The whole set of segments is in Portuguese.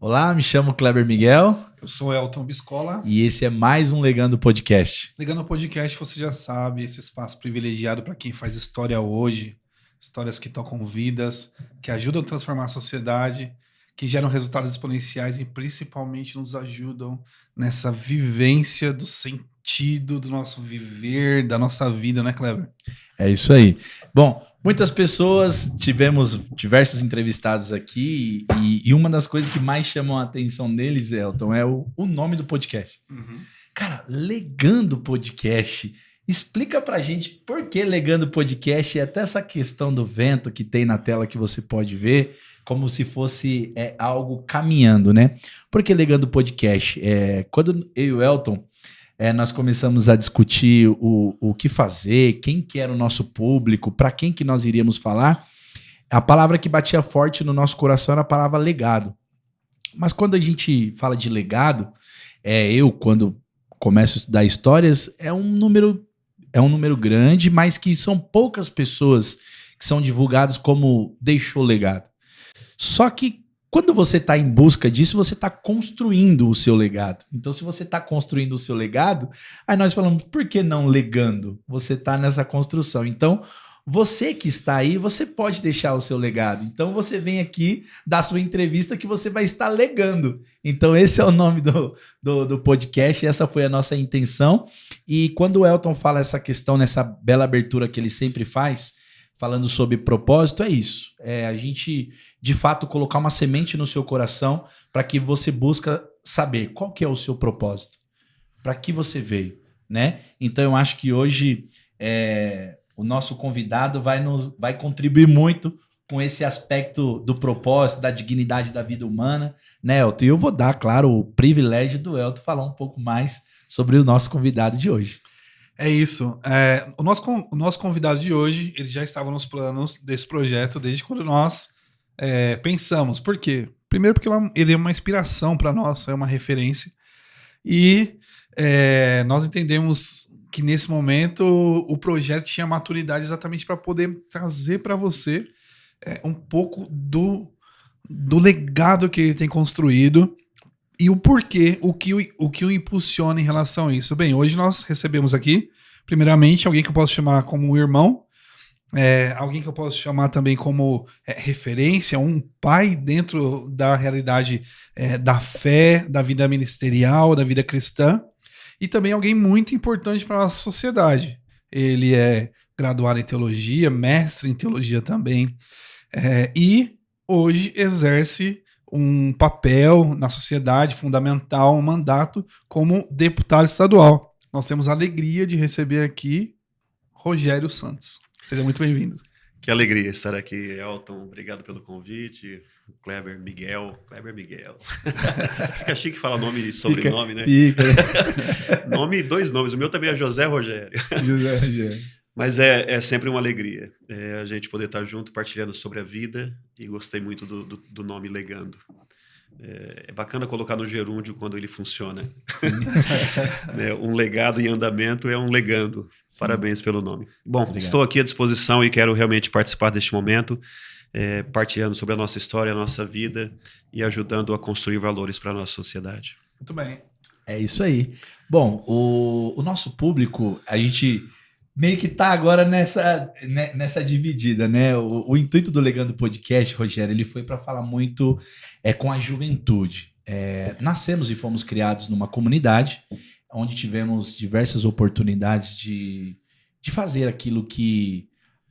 Olá, me chamo Kleber Miguel. Eu sou Elton Biscola. E esse é mais um Legando Podcast. Legando Podcast, você já sabe, esse espaço privilegiado para quem faz história hoje, histórias que tocam vidas, que ajudam a transformar a sociedade, que geram resultados exponenciais e principalmente nos ajudam nessa vivência do sentido do nosso viver, da nossa vida, né, Kleber? É isso aí. Bom, muitas pessoas, tivemos diversos entrevistados aqui e uma das coisas que mais chamam a atenção deles, Elton, é o nome do podcast. Cara, Legando Podcast. Explica pra gente por que Legando Podcast e até essa questão do vento que tem na tela que você pode ver, como se fosse algo caminhando, né? Por que Legando Podcast? Quando eu e o Elton nós começamos a discutir o que fazer, quem que era o nosso público, para quem que nós iríamos falar, a palavra que batia forte no nosso coração era a palavra legado. Mas quando a gente fala de legado, quando começo a estudar histórias, é um número grande, mas que são poucas pessoas que são divulgadas como deixou legado. Só que quando você está em busca disso, você está construindo o seu legado. Então, se você está construindo o seu legado, aí nós falamos, por que não legando? Você está nessa construção. Então, você que está aí, você pode deixar o seu legado. Então, você vem aqui dar sua entrevista que você vai estar legando. Então, esse é o nome do podcast, essa foi a nossa intenção. E quando o Elton fala essa questão, nessa bela abertura que ele sempre faz, falando sobre propósito, é isso. A gente, de fato, colocar uma semente no seu coração para que você busca saber qual que é o seu propósito. Para que você veio, né? Então, eu acho que hoje o nosso convidado vai contribuir muito com esse aspecto do propósito, da dignidade da vida humana, né, Elton? E eu vou dar, claro, o privilégio do Elton falar um pouco mais sobre o nosso convidado de hoje. É isso. O nosso convidado de hoje, ele já estava nos planos desse projeto desde quando nós pensamos. Por quê? Primeiro porque ele é uma inspiração para nós, é uma referência. E nós entendemos que nesse momento o projeto tinha maturidade exatamente para poder trazer para você um pouco do legado que ele tem construído e o porquê, o que o impulsiona em relação a isso. Bem, hoje nós recebemos aqui, primeiramente, alguém que eu posso chamar como um irmão, alguém que eu posso chamar também como referência, um pai dentro da realidade da fé, da vida ministerial, da vida cristã, e também alguém muito importante para a nossa sociedade. Ele é graduado em teologia, mestre em teologia também, e hoje exerce um papel na sociedade fundamental, um mandato como deputado estadual. Nós temos a alegria de receber aqui Rogério Santos. Seja muito bem-vindo. Que alegria estar aqui, Elton. Obrigado pelo convite. Kleber Miguel. Fica chique falar nome e sobrenome, né? Fica. Dois nomes. O meu também é José Rogério. José Rogério. Mas é sempre uma alegria a gente poder estar junto, partilhando sobre a vida, e gostei muito do nome Legando. É bacana colocar no gerúndio quando ele funciona. Um legado em andamento é um legando. Sim. Parabéns pelo nome. Bom, obrigado. Estou aqui à disposição e quero realmente participar deste momento, partilhando sobre a nossa história, a nossa vida e ajudando a construir valores para a nossa sociedade. Muito bem. É isso aí. Bom, o nosso público, a gente meio que tá agora nessa dividida, né? O intuito do Legando Podcast, Rogério, ele foi para falar muito com a juventude. Nascemos e fomos criados numa comunidade onde tivemos diversas oportunidades de fazer aquilo que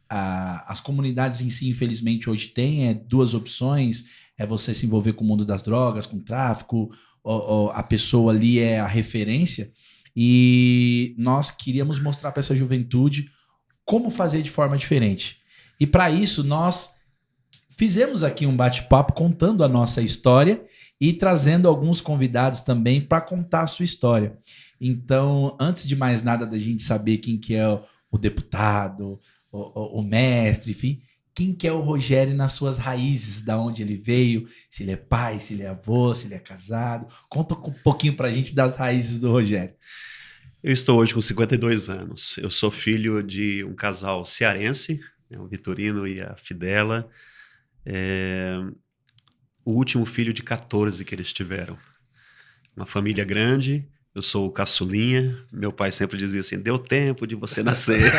as comunidades em si, infelizmente, hoje têm. Duas opções: você se envolver com o mundo das drogas, com o tráfico, ou a pessoa ali é a referência. E nós queríamos mostrar para essa juventude como fazer de forma diferente. E para isso nós fizemos aqui um bate-papo contando a nossa história e trazendo alguns convidados também para contar a sua história. Então, antes de mais nada da gente saber quem que é o deputado, o mestre, enfim, quem que é o Rogério nas suas raízes, da onde ele veio, se ele é pai, se ele é avô, se ele é casado. Conta um pouquinho pra gente das raízes do Rogério. Eu estou hoje com 52 anos. Eu sou filho de um casal cearense, o Vitorino e a Fidela. o último filho de 14 que eles tiveram. Uma família grande, eu sou o caçulinha. Meu pai sempre dizia assim, deu tempo de você nascer.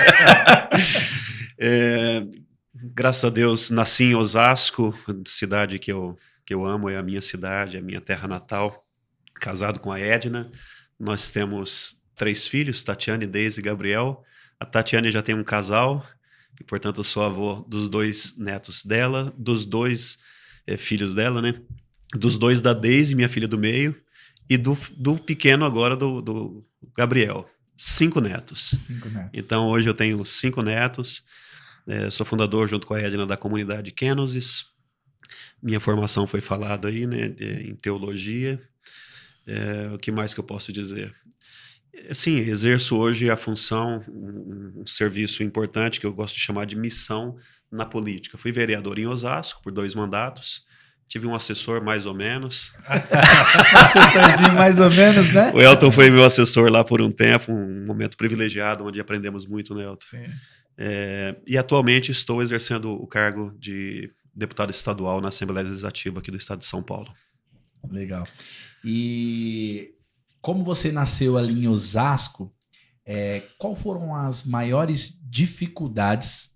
Graças a Deus, nasci em Osasco, cidade que eu amo, é a minha cidade, é a minha terra natal. Casado com a Edna. Nós temos 3 filhos, Tatiane, Deise e Gabriel. A Tatiane já tem um casal, e portanto eu sou avô dos 2 netos dela, dos 2 filhos dela, né? Dos 2 da Deise, minha filha do meio, e do pequeno agora, do Gabriel. 5 netos. 5 netos. Então hoje eu tenho 5 netos, sou fundador junto com a Edna da comunidade Kenosis. Minha formação foi falada aí, né, em teologia. O que mais que eu posso dizer? Sim, exerço hoje a função, um serviço importante que eu gosto de chamar de missão na política. Fui vereador em Osasco por 2 mandatos, tive um assessor mais ou menos. Assessorzinho mais ou menos, né? O Elton foi meu assessor lá por um tempo, um momento privilegiado, onde aprendemos muito, né, Elton? Sim. E atualmente estou exercendo o cargo de deputado estadual na Assembleia Legislativa aqui do estado de São Paulo. Legal. E como você nasceu ali em Osasco, qual foram as maiores dificuldades?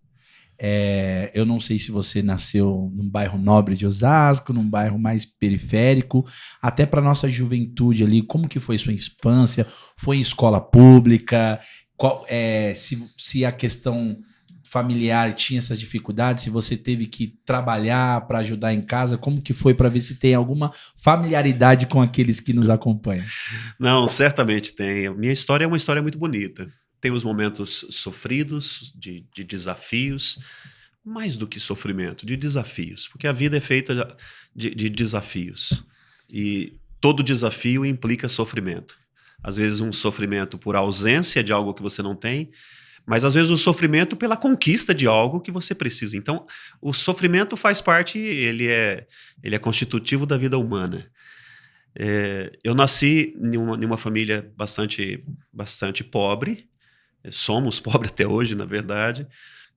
Eu não sei se você nasceu num bairro nobre de Osasco, num bairro mais periférico, até para nossa juventude ali, como que foi sua infância? Foi em escola pública? Se a questão familiar tinha essas dificuldades, se você teve que trabalhar para ajudar em casa, como que foi, para ver se tem alguma familiaridade com aqueles que nos acompanham? Não, certamente tem. A minha história é uma história muito bonita. Tem os momentos sofridos, de desafios, mais do que sofrimento, de desafios, porque a vida é feita de desafios. E todo desafio implica sofrimento. Às vezes um sofrimento por ausência de algo que você não tem, mas às vezes o sofrimento pela conquista de algo que você precisa. Então, o sofrimento faz parte, ele é constitutivo da vida humana. Eu nasci em uma família bastante pobre, somos pobres até hoje, na verdade.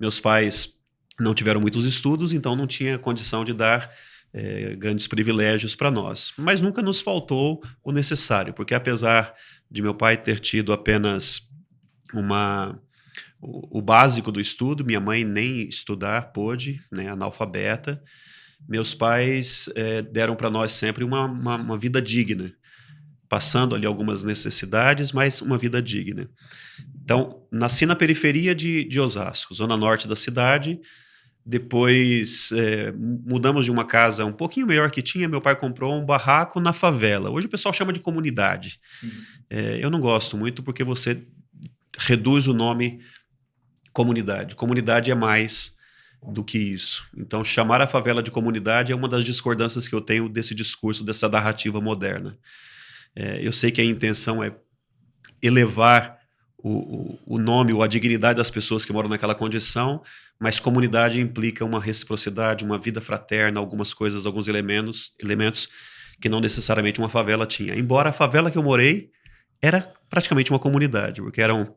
Meus pais não tiveram muitos estudos, então não tinha condição de dar grandes privilégios para nós. Mas nunca nos faltou o necessário, porque apesar de meu pai ter tido apenas o básico do estudo, minha mãe nem estudar pôde, né, analfabeta. Meus pais deram para nós sempre uma vida digna, passando ali algumas necessidades, mas uma vida digna. Então, nasci na periferia de Osasco, zona norte da cidade. Depois mudamos de uma casa um pouquinho melhor que tinha. Meu pai comprou um barraco na favela. Hoje o pessoal chama de comunidade. Eu não gosto muito porque você reduz o nome comunidade. Comunidade é mais do que isso. Então, chamar a favela de comunidade é uma das discordâncias que eu tenho desse discurso, dessa narrativa moderna. Eu sei que a intenção é elevar o nome ou a dignidade das pessoas que moram naquela condição, mas comunidade implica uma reciprocidade, uma vida fraterna, algumas coisas, alguns elementos que não necessariamente uma favela tinha. Embora a favela que eu morei era praticamente uma comunidade, porque eram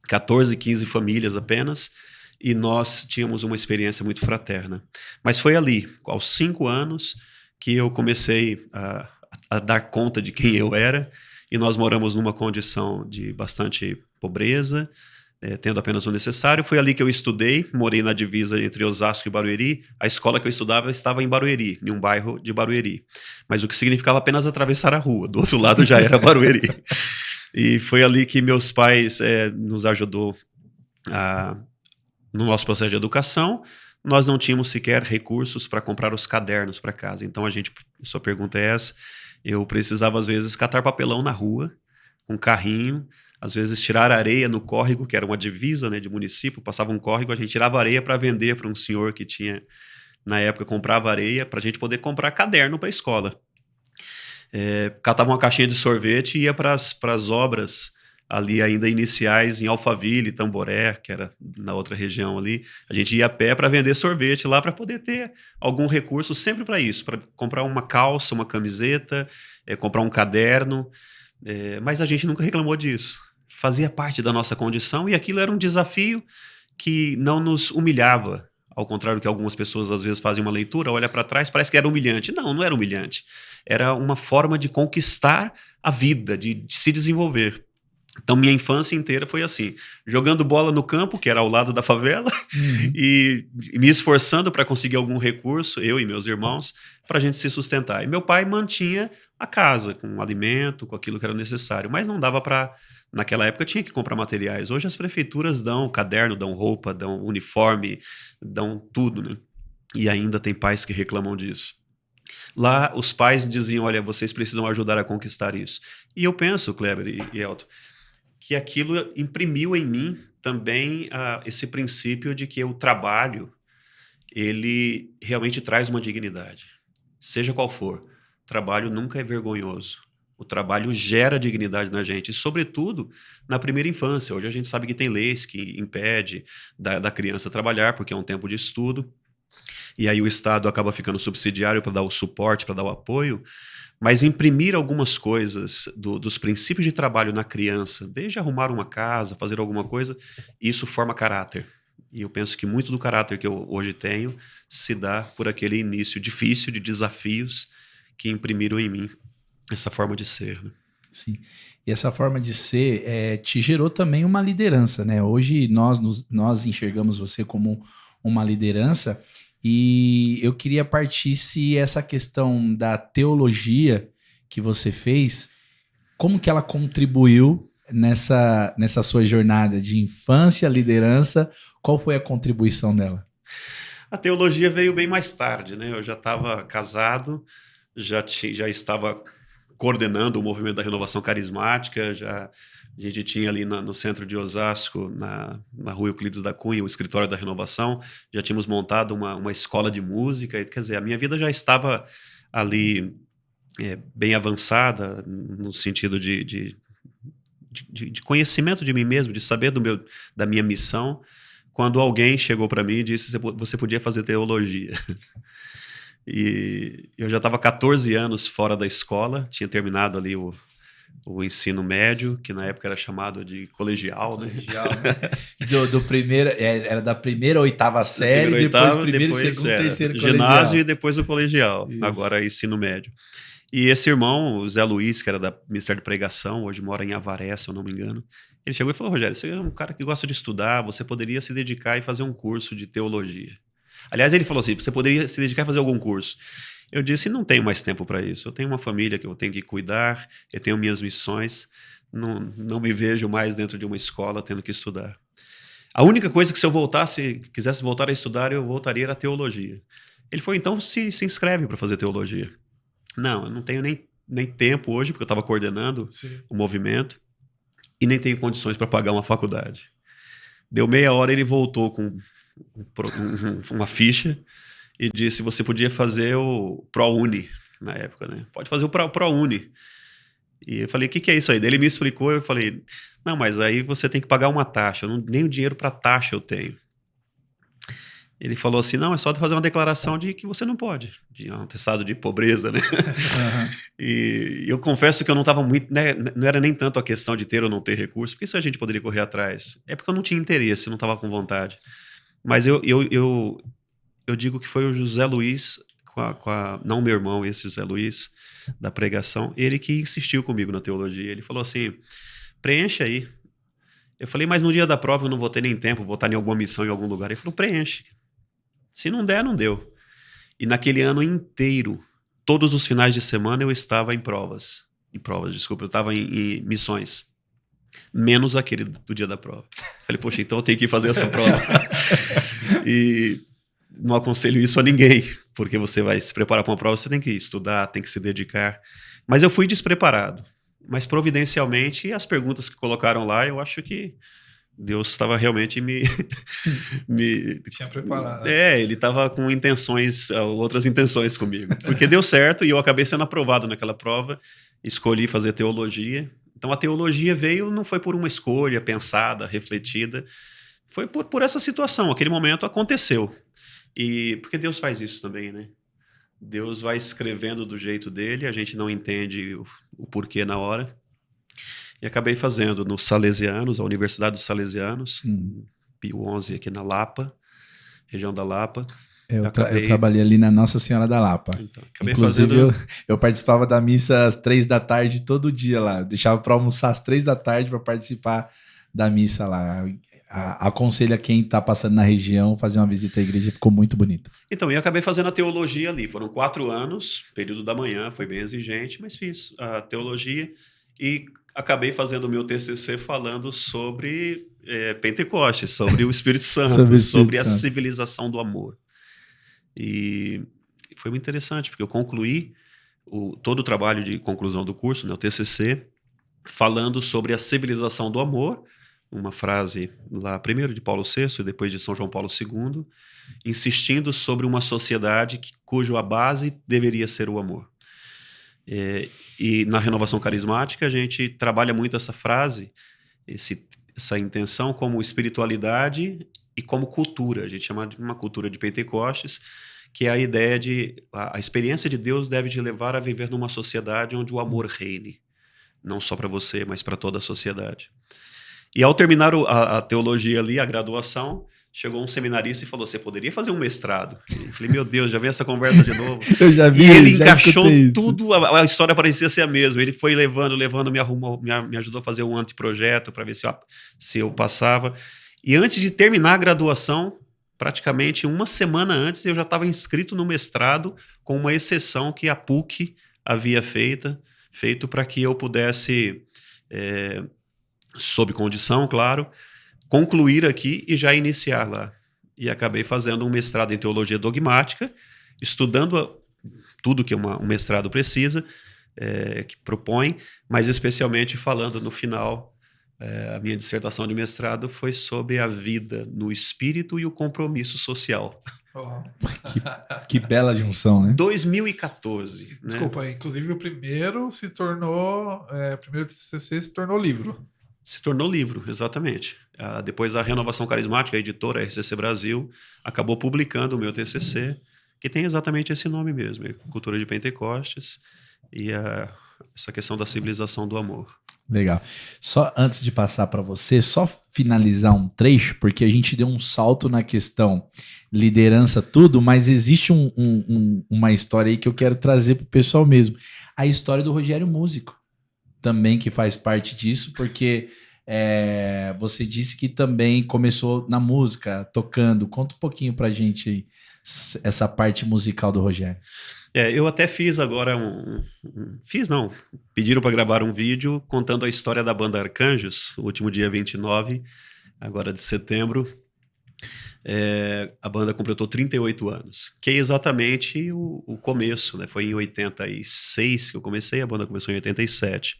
14, 15 famílias apenas, e nós tínhamos uma experiência muito fraterna. Mas foi ali, aos 5 anos, que eu comecei a dar conta de quem eu era, e nós moramos numa condição de bastante pobreza, tendo apenas o necessário. Foi ali que eu estudei, morei na divisa entre Osasco e Barueri. A escola que eu estudava estava em Barueri, em um bairro de Barueri. Mas o que significava apenas atravessar a rua, do outro lado já era Barueri. E foi ali que meus pais nos ajudou no nosso processo de educação. Nós não tínhamos sequer recursos para comprar os cadernos para casa. Então, sua pergunta é essa, eu precisava às vezes catar papelão na rua, com um carrinho, às vezes tirar areia no córrego, que era uma divisa, né, de município, passava um córrego, a gente tirava areia para vender para um senhor que tinha, na época, comprava areia para a gente poder comprar caderno para a escola. Catava uma caixinha de sorvete e ia para as obras ali ainda iniciais em Alphaville, Tamboré, que era na outra região ali. A gente ia a pé para vender sorvete lá para poder ter algum recurso sempre para isso, para comprar uma calça, uma camiseta, comprar um caderno, mas a gente nunca reclamou disso. Fazia parte da nossa condição e aquilo era um desafio que não nos humilhava. Ao contrário do que algumas pessoas às vezes fazem uma leitura, olha para trás, parece que era humilhante. Não, não era humilhante. Era uma forma de conquistar a vida, de se desenvolver. Então, minha infância inteira foi assim, jogando bola no campo, que era ao lado da favela, e me esforçando para conseguir algum recurso, eu e meus irmãos, para a gente se sustentar. E meu pai mantinha a casa com alimento, com aquilo que era necessário, mas não dava para... Naquela época tinha que comprar materiais. Hoje as prefeituras dão caderno, dão roupa, dão uniforme, dão tudo, né? E ainda tem pais que reclamam disso. Lá, os pais diziam, olha, vocês precisam ajudar a conquistar isso. E eu penso, Kleber e Elton, que aquilo imprimiu em mim também esse princípio de que o trabalho, ele realmente traz uma dignidade. Seja qual for, trabalho nunca é vergonhoso. O trabalho gera dignidade na gente, e sobretudo na primeira infância. Hoje a gente sabe que tem leis que impedem da criança trabalhar, porque é um tempo de estudo, e aí o Estado acaba ficando subsidiário para dar o suporte, para dar o apoio, mas imprimir algumas coisas dos princípios de trabalho na criança, desde arrumar uma casa, fazer alguma coisa, isso forma caráter. E eu penso que muito do caráter que eu hoje tenho se dá por aquele início difícil de desafios que imprimiram em mim essa forma de ser. Né? Sim. E essa forma de ser te gerou também uma liderança, né? Hoje nós enxergamos você como uma liderança. E eu queria partir se essa questão da teologia que você fez, como que ela contribuiu nessa sua jornada de infância, liderança, qual foi a contribuição dela? A teologia veio bem mais tarde, né? Eu já estava casado, já estava coordenando o movimento da renovação carismática, a gente tinha ali no centro de Osasco, na rua Euclides da Cunha, o escritório da renovação, já tínhamos montado uma escola de música, quer dizer, a minha vida já estava ali bem avançada, no sentido de conhecimento de mim mesmo, de saber da minha missão, quando alguém chegou para mim e disse, você podia fazer teologia. E eu já estava 14 anos fora da escola, tinha terminado ali o ensino médio, que na época era chamado de colegial, né? Colegial, né? do primeiro, era da primeira à oitava série, depois primeiro, segundo, terceiro colegial. Ginásio e depois o colegial, Isso. Agora ensino médio. E esse irmão, o Zé Luiz, que era da Ministério de Pregação, hoje mora em Avaré, se eu não me engano, ele chegou e falou, Rogério, você é um cara que gosta de estudar, você poderia se dedicar e fazer um curso de teologia. Aliás, ele falou assim, você poderia se dedicar a fazer algum curso. Eu disse, não tenho mais tempo para isso. Eu tenho uma família que eu tenho que cuidar, eu tenho minhas missões, não me vejo mais dentro de uma escola tendo que estudar. A única coisa que se eu quisesse voltar a estudar, eu voltaria era a teologia. Ele falou, então se inscreve para fazer teologia. Não, eu não tenho nem tempo hoje, porque eu estava coordenando o movimento, e nem tenho condições para pagar uma faculdade. Deu meia hora, ele voltou com uma ficha, e disse, você podia fazer o ProUni, na época, né? Pode fazer o ProUni. E eu falei, o que é isso aí? Daí ele me explicou, eu falei, não, mas aí você tem que pagar uma taxa, nem o dinheiro para taxa eu tenho. Ele falou assim, não, é só fazer uma declaração de que você não pode, de um atestado de pobreza, né? Uhum. E eu confesso que eu não estava muito, né, não era nem tanto a questão de ter ou não ter recurso, porque isso a gente poderia correr atrás. É porque eu não tinha interesse, eu não estava com vontade. Mas eu digo que foi o José Luiz, não meu irmão, esse José Luiz, da pregação, ele que insistiu comigo na teologia. Ele falou assim, preenche aí. Eu falei, mas no dia da prova eu não vou ter nem tempo, vou estar em alguma missão em algum lugar. Ele falou, preenche. Se não der, não deu. E naquele ano inteiro, todos os finais de semana eu estava eu estava em missões. Menos aquele do dia da prova. Falei, poxa, então eu tenho que fazer essa prova. E não aconselho isso a ninguém, porque você vai se preparar para uma prova, você tem que estudar, tem que se dedicar. Mas eu fui despreparado. Mas providencialmente, as perguntas que colocaram lá, eu acho que Deus estava realmente me tinha preparado. Ele estava com outras intenções comigo. Porque deu certo e eu acabei sendo aprovado naquela prova, escolhi fazer teologia. Então a teologia veio, não foi por uma escolha pensada, refletida, foi por essa situação, aquele momento aconteceu. E porque Deus faz isso também, né? Deus vai escrevendo do jeito dele, a gente não entende o porquê na hora. E acabei fazendo nos Salesianos, a Universidade dos Salesianos, Pio XI aqui na Lapa. região da Lapa. Eu trabalhei ali na Nossa Senhora da Lapa. Então, inclusive, eu participava da missa às 3 da tarde todo dia lá. Eu deixava para almoçar às 3 da tarde para participar da missa lá. Aconselho a quem está passando na região fazer uma visita à igreja, ficou muito bonita. Então, eu acabei fazendo a teologia ali. Foram 4 anos, período da manhã, foi bem exigente, mas fiz a teologia e acabei fazendo o meu TCC falando sobre Pentecostes, sobre o Espírito Santo, sobre a civilização do amor. E foi muito interessante, porque eu concluí todo o trabalho de conclusão do curso, né, o TCC, falando sobre a civilização do amor, uma frase lá primeiro de Paulo VI e depois de São João Paulo II, insistindo sobre uma sociedade cuja base deveria ser o amor. E na renovação carismática a gente trabalha muito essa frase, essa intenção como espiritualidade e como cultura. A gente chama de uma cultura de Pentecostes, que é a ideia de a experiência de Deus deve te levar a viver numa sociedade onde o amor reine, não só para você, mas para toda a sociedade. E ao terminar a teologia ali, a graduação, chegou um seminarista e falou, você poderia fazer um mestrado? Eu falei, meu Deus, já vi essa conversa de novo. Eu já vi, e ele encaixou tudo, a história parecia ser a mesma. Ele foi levando, me ajudou a fazer um anteprojeto para ver se eu passava. E antes de terminar a graduação, praticamente uma semana antes, eu já estava inscrito no mestrado, com uma exceção que a PUC havia feito para que eu pudesse, sob condição, claro, concluir aqui e já iniciar lá. E acabei fazendo um mestrado em teologia dogmática, estudando tudo que um mestrado precisa, que propõe, mas especialmente falando no final, a minha dissertação de mestrado foi sobre a vida no espírito e o compromisso social. Que bela junção, né? 2014. Desculpa, né? Inclusive o primeiro TCC se tornou livro. Se tornou livro, exatamente. Depois a Renovação Carismática, a editora RCC Brasil, acabou publicando o meu TCC, que tem exatamente esse nome mesmo, Cultura de Pentecostes e essa questão da civilização do amor. Legal. Só antes de passar para você, só finalizar um trecho, porque a gente deu um salto na questão liderança, tudo, mas existe uma história aí que eu quero trazer para o pessoal mesmo. A história do Rogério Músico. Também que faz parte disso, porque você disse que também começou na música, tocando. Conta um pouquinho pra gente aí, essa parte musical do Rogério. Eu até fiz agora pediram para gravar um vídeo contando a história da banda Arcanjos, o último dia 29, agora de setembro. A banda completou 38 anos, que é exatamente o começo, né? Foi em 86 que eu comecei, a banda começou em 87.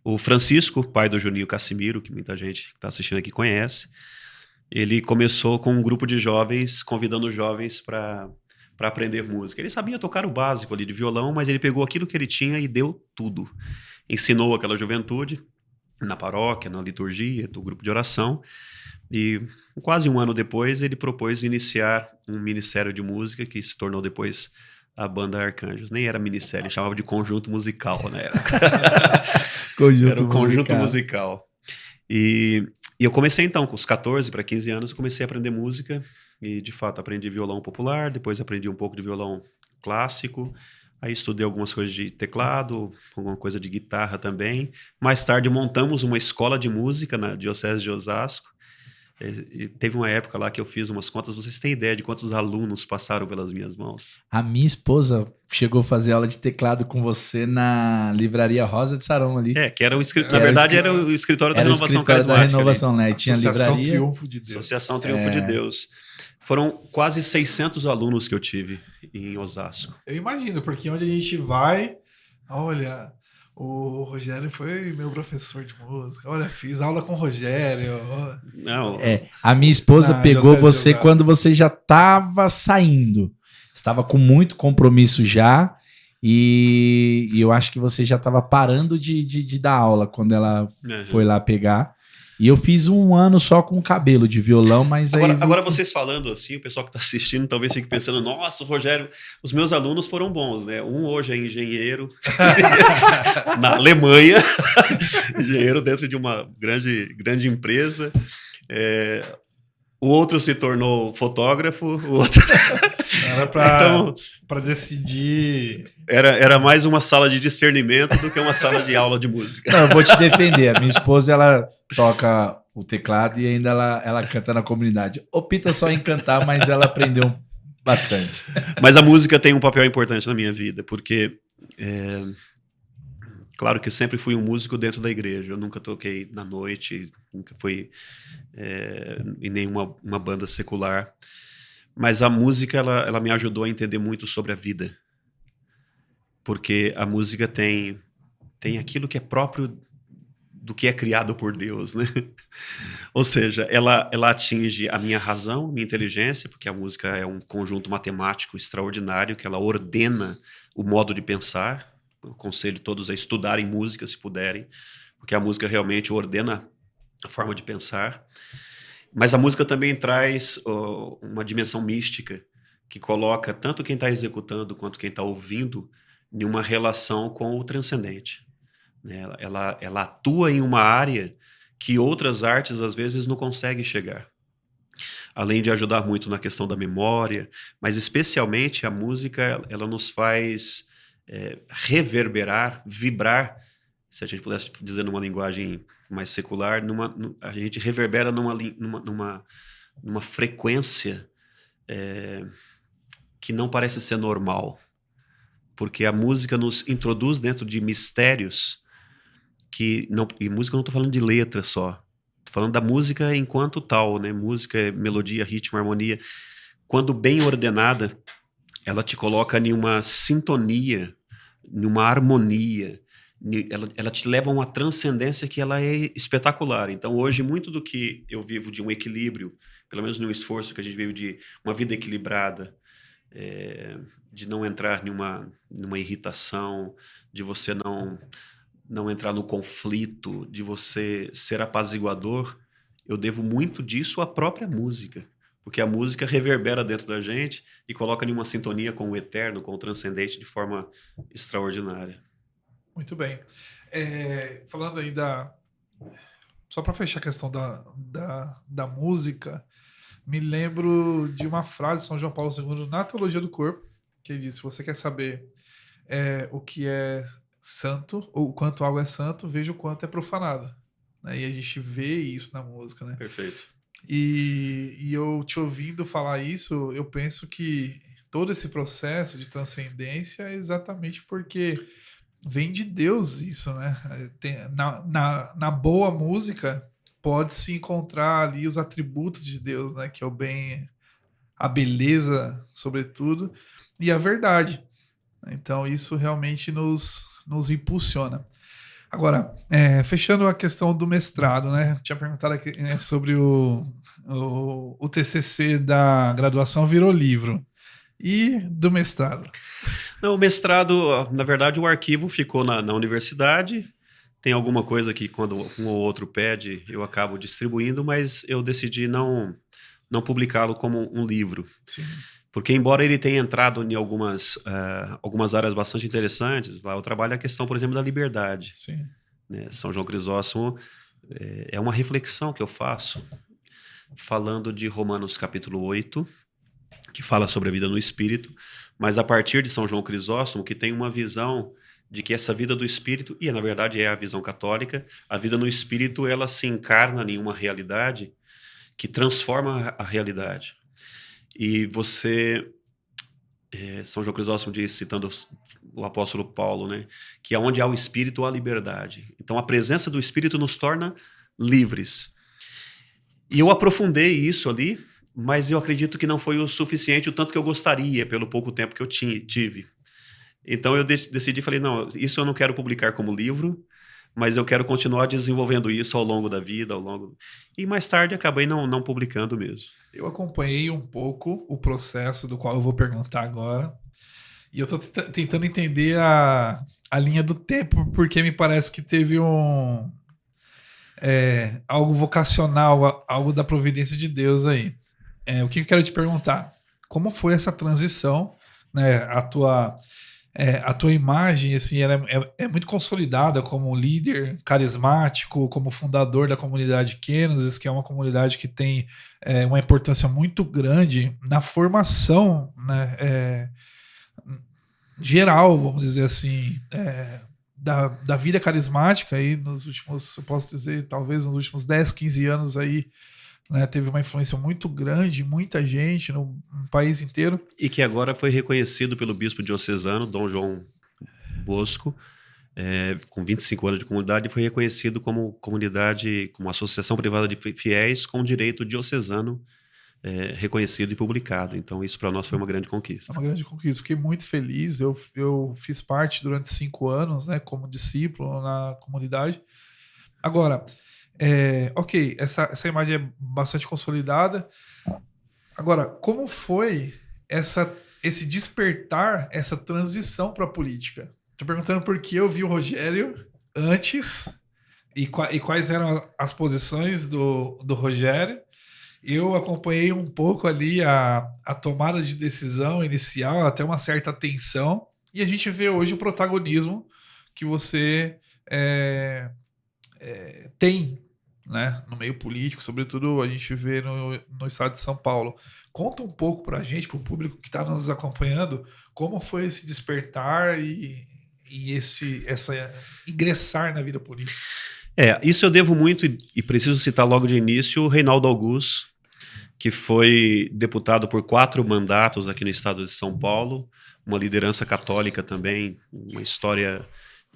O Francisco, pai do Juninho Cassimiro, que muita gente que está assistindo aqui conhece, ele começou com um grupo de jovens, convidando jovens para aprender música. Ele sabia tocar o básico ali de violão, mas ele pegou aquilo que ele tinha e deu tudo. Ensinou aquela juventude na paróquia, na liturgia, do grupo de oração. E quase um ano depois ele propôs iniciar um ministério de música que se tornou depois a banda Arcanjos. Nem era ministério, chamava de conjunto musical, né? Era o conjunto musical. E eu comecei então, com os 14 para 15 anos, comecei a aprender música e de fato aprendi violão popular, depois aprendi um pouco de violão clássico, aí estudei algumas coisas de teclado, alguma coisa de guitarra também. Mais tarde montamos uma escola de música na Diocese de Osasco. E teve uma época lá que eu fiz umas contas. Vocês têm ideia de quantos alunos passaram pelas minhas mãos? A minha esposa chegou a fazer aula de teclado com você na Livraria Rosa de Sarão ali. Que era na verdade era o escritório da Renovação Carismática. Da Renovação, né? Tinha Associação livraria. Triunfo de Deus. Associação Triunfo de Deus. Foram quase 600 alunos que eu tive em Osasco. Eu imagino, porque onde a gente vai, olha, o Rogério foi meu professor de música. Olha, fiz aula com o Rogério. Não. A minha esposa pegou você quando você já estava saindo. Estava com muito compromisso já. E eu acho que você já estava parando de dar aula quando ela foi lá pegar. E eu fiz um ano só com cabelo de violão, mas agora vocês falando assim, o pessoal que está assistindo talvez fique pensando, nossa, o Rogério, os meus alunos foram bons, né? Um hoje é engenheiro na Alemanha, engenheiro dentro de uma grande empresa. O outro se tornou fotógrafo, o outro... Era para decidir. Era mais uma sala de discernimento do que uma sala de aula de música. Não, eu vou te defender. A minha esposa, ela toca o teclado e ainda ela canta na comunidade. Opta só em cantar, mas ela aprendeu bastante. Mas a música tem um papel importante na minha vida, porque... Claro que eu sempre fui um músico dentro da igreja. Eu nunca toquei na noite, nunca fui em nenhuma uma banda secular. Mas a música, ela me ajudou a entender muito sobre a vida. Porque a música tem aquilo que é próprio do que é criado por Deus, né? Ou seja, ela atinge a minha razão, minha inteligência, porque a música é um conjunto matemático extraordinário, que ela ordena o modo de pensar. Eu aconselho todos a estudarem música, se puderem, porque a música realmente ordena a forma de pensar. Mas a música também traz uma dimensão mística, que coloca tanto quem está executando quanto quem está ouvindo em uma relação com o transcendente. Ela atua em uma área que outras artes, às vezes, não conseguem chegar. Além de ajudar muito na questão da memória, mas especialmente a música, ela nos faz... reverberar, vibrar, se a gente pudesse dizer numa linguagem mais secular, a gente reverbera numa frequência que não parece ser normal, porque a música nos introduz dentro de mistérios e música eu não estou falando de letra só, estou falando da música enquanto tal, né? Música é melodia, ritmo, harmonia. Quando bem ordenada, ela te coloca em uma sintonia, em uma harmonia, ela te leva a uma transcendência que ela é espetacular. Então hoje muito do que eu vivo de um equilíbrio, pelo menos num esforço que a gente vive de uma vida equilibrada, de não entrar numa irritação, de você não entrar no conflito, de você ser apaziguador, eu devo muito disso à própria música. Porque a música reverbera dentro da gente e coloca em uma sintonia com o eterno, com o transcendente, de forma extraordinária. Muito bem. Falando aí só para fechar a questão da música, me lembro de uma frase de São João Paulo II na Teologia do Corpo, que ele diz: se você quer saber o que é santo, ou o quanto algo é santo, veja o quanto é profanado. E a gente vê isso na música, né? Perfeito. E eu te ouvindo falar isso, eu penso que todo esse processo de transcendência é exatamente porque vem de Deus isso, né? Na boa música pode-se encontrar ali os atributos de Deus, né? Que é o bem, a beleza, sobretudo, e a verdade. Então isso realmente nos impulsiona. Agora, fechando a questão do mestrado, né? Tinha perguntado aqui, sobre o TCC da graduação virou livro. E do mestrado? Não, o mestrado, na verdade, o arquivo ficou na universidade. Tem alguma coisa que quando um ou outro pede, eu acabo distribuindo, mas eu decidi não publicá-lo como um livro. Sim. Porque, embora ele tenha entrado em algumas áreas bastante interessantes, lá eu trabalho a questão, por exemplo, da liberdade. Sim. Né? São João Crisóstomo é uma reflexão que eu faço, falando de Romanos capítulo 8, que fala sobre a vida no Espírito, mas a partir de São João Crisóstomo, que tem uma visão de que essa vida do Espírito, e na verdade é a visão católica, a vida no Espírito ela se encarna em uma realidade que transforma a realidade. E São João Crisóstomo diz, citando o apóstolo Paulo, né, que onde há o Espírito há liberdade. Então a presença do Espírito nos torna livres. E eu aprofundei isso ali, mas eu acredito que não foi o suficiente, o tanto que eu gostaria, pelo pouco tempo que eu tive. Então eu decidi, falei, não, isso eu não quero publicar como livro, mas eu quero continuar desenvolvendo isso ao longo da vida, E mais tarde acabei não publicando mesmo. Eu acompanhei um pouco o processo do qual eu vou perguntar agora. E eu estou tentando entender a linha do tempo, porque me parece que teve algo vocacional, algo da providência de Deus aí. O que eu quero te perguntar? Como foi essa transição, né? A tua a tua imagem, assim, ela é muito consolidada como líder carismático, como fundador da comunidade Kansas, que é uma comunidade que tem uma importância muito grande na formação, né, geral, vamos dizer assim, da vida carismática aí nos últimos, eu posso dizer, talvez nos últimos 10, 15 anos aí, né, teve uma influência muito grande, muita gente no país inteiro. E que agora foi reconhecido pelo bispo diocesano, Dom João Bosco, com 25 anos de comunidade, foi reconhecido como comunidade, como associação privada de fiéis com direito diocesano reconhecido e publicado. Então isso para nós foi uma grande conquista. É uma grande conquista. Fiquei muito feliz. Eu fiz parte durante 5 anos, né, como discípulo na comunidade. Agora, ok, essa imagem é bastante consolidada. Agora, como foi esse despertar, essa transição para a política? Estou perguntando porque eu vi o Rogério antes e quais eram as posições do Rogério. Eu acompanhei um pouco ali a tomada de decisão inicial, até uma certa tensão, e a gente vê hoje o protagonismo que você tem, né, no meio político, sobretudo a gente vê no estado de São Paulo. Conta um pouco para a gente, para o público que está nos acompanhando, como foi esse despertar e essa ingressar na vida política. Isso eu devo muito e preciso citar logo de início o Reinaldo Augusto, que foi deputado por 4 mandatos aqui no estado de São Paulo, uma liderança católica também, uma história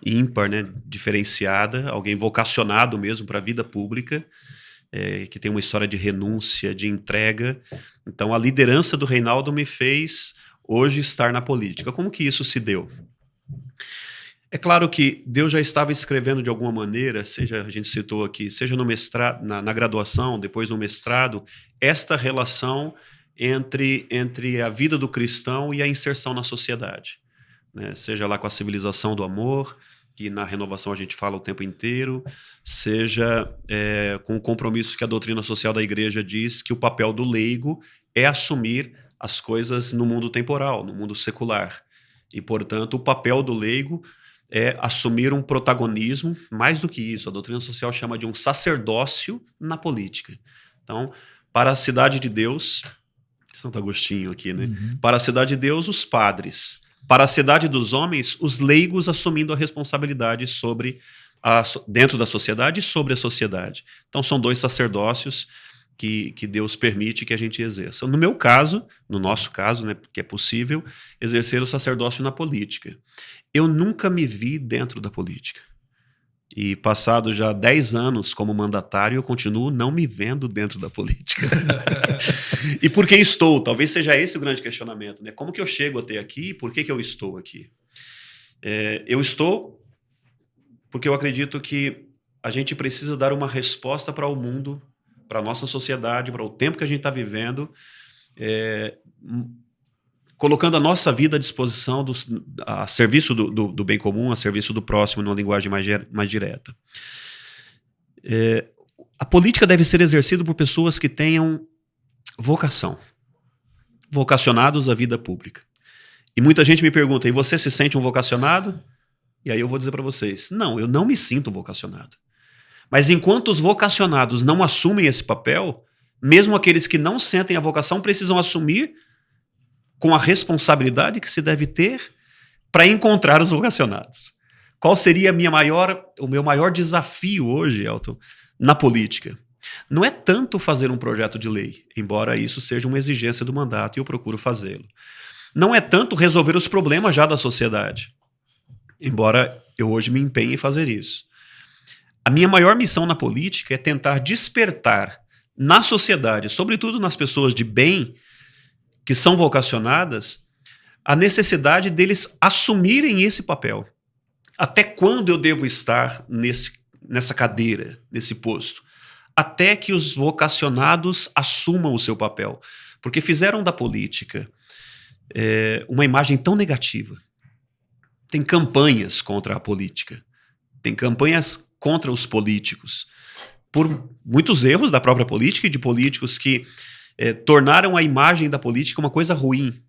ímpar, né, diferenciada, alguém vocacionado mesmo para a vida pública, que tem uma história de renúncia, de entrega. Então a liderança do Reinaldo me fez hoje estar na política. Como que isso se deu? É claro que Deus já estava escrevendo de alguma maneira, seja, a gente citou aqui, seja no mestrado, na graduação, depois no mestrado, esta relação entre a vida do cristão e a inserção na sociedade, né? Seja lá com a civilização do amor, que na renovação a gente fala o tempo inteiro, seja com o compromisso que a doutrina social da igreja diz que o papel do leigo é assumir as coisas no mundo temporal, no mundo secular. E, portanto, o papel do leigo é assumir um protagonismo, mais do que isso, a doutrina social chama de um sacerdócio na política. Então, para a cidade de Deus, Santo Agostinho aqui, né? Para a cidade de Deus, os padres. Para a cidade dos homens, os leigos assumindo a responsabilidade dentro da sociedade e sobre a sociedade. Então, são 2 sacerdócios que Deus permite que a gente exerça. No meu caso, no nosso caso, né, que é possível, exercer o sacerdócio na política. Eu nunca me vi dentro da política. E passado já 10 anos como mandatário, eu continuo não me vendo dentro da política. E por que estou? Talvez seja esse o grande questionamento, né? Como que eu chego até aqui e por que eu estou aqui? Eu estou porque eu acredito que a gente precisa dar uma resposta para o mundo, para a nossa sociedade, para o tempo que a gente está vivendo, colocando a nossa vida à disposição, a serviço do bem comum, a serviço do próximo, numa linguagem mais direta. A política deve ser exercida por pessoas que tenham vocação, vocacionados à vida pública. E muita gente me pergunta, e você se sente um vocacionado? E aí eu vou dizer para vocês, não, eu não me sinto vocacionado. Mas enquanto os vocacionados não assumem esse papel, mesmo aqueles que não sentem a vocação precisam assumir com a responsabilidade que se deve ter para encontrar os vocacionados. Qual seria o meu maior desafio hoje, Elton, na política? Não é tanto fazer um projeto de lei, embora isso seja uma exigência do mandato e eu procuro fazê-lo. Não é tanto resolver os problemas já da sociedade, embora eu hoje me empenhe em fazer isso. A minha maior missão na política é tentar despertar na sociedade, sobretudo nas pessoas de bem, que são vocacionadas, a necessidade deles assumirem esse papel. Até quando eu devo estar nessa cadeira, nesse posto? Até que os vocacionados assumam o seu papel. Porque fizeram da política uma imagem tão negativa. Tem campanhas contra a política. Tem campanhas contra os políticos. Por muitos erros da própria política e de políticos que tornaram a imagem da política uma coisa ruim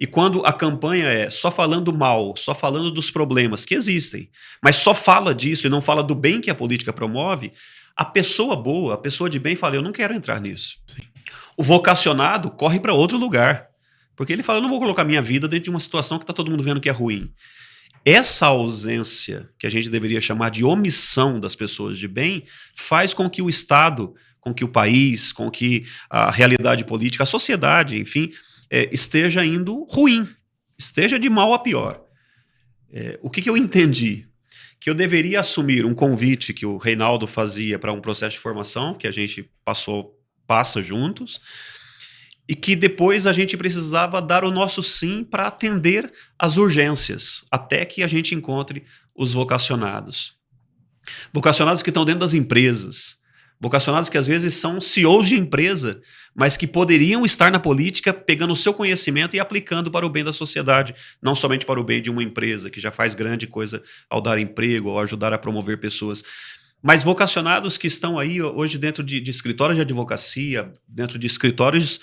E quando a campanha é só falando mal, só falando dos problemas que existem, mas só fala disso e não fala do bem que a política promove, a pessoa boa, a pessoa de bem fala, eu não quero entrar nisso. Sim. O vocacionado corre para outro lugar, porque ele fala, eu não vou colocar minha vida dentro de uma situação que está todo mundo vendo que é ruim. Essa ausência, que a gente deveria chamar de omissão das pessoas de bem, faz com que o Estado, com que o país, com que a realidade política, a sociedade, enfim, esteja indo ruim, esteja de mal a pior. O que eu entendi? Que eu deveria assumir um convite que o Reinaldo fazia para um processo de formação, que a gente passa juntos, e que depois a gente precisava dar o nosso sim para atender as urgências, até que a gente encontre os vocacionados. Vocacionados que estão dentro das empresas, vocacionados que às vezes são CEOs de empresa, mas que poderiam estar na política pegando o seu conhecimento e aplicando para o bem da sociedade, não somente para o bem de uma empresa, que já faz grande coisa ao dar emprego, ao ajudar a promover pessoas. Mas vocacionados que estão aí hoje dentro de escritórios de advocacia, dentro de escritórios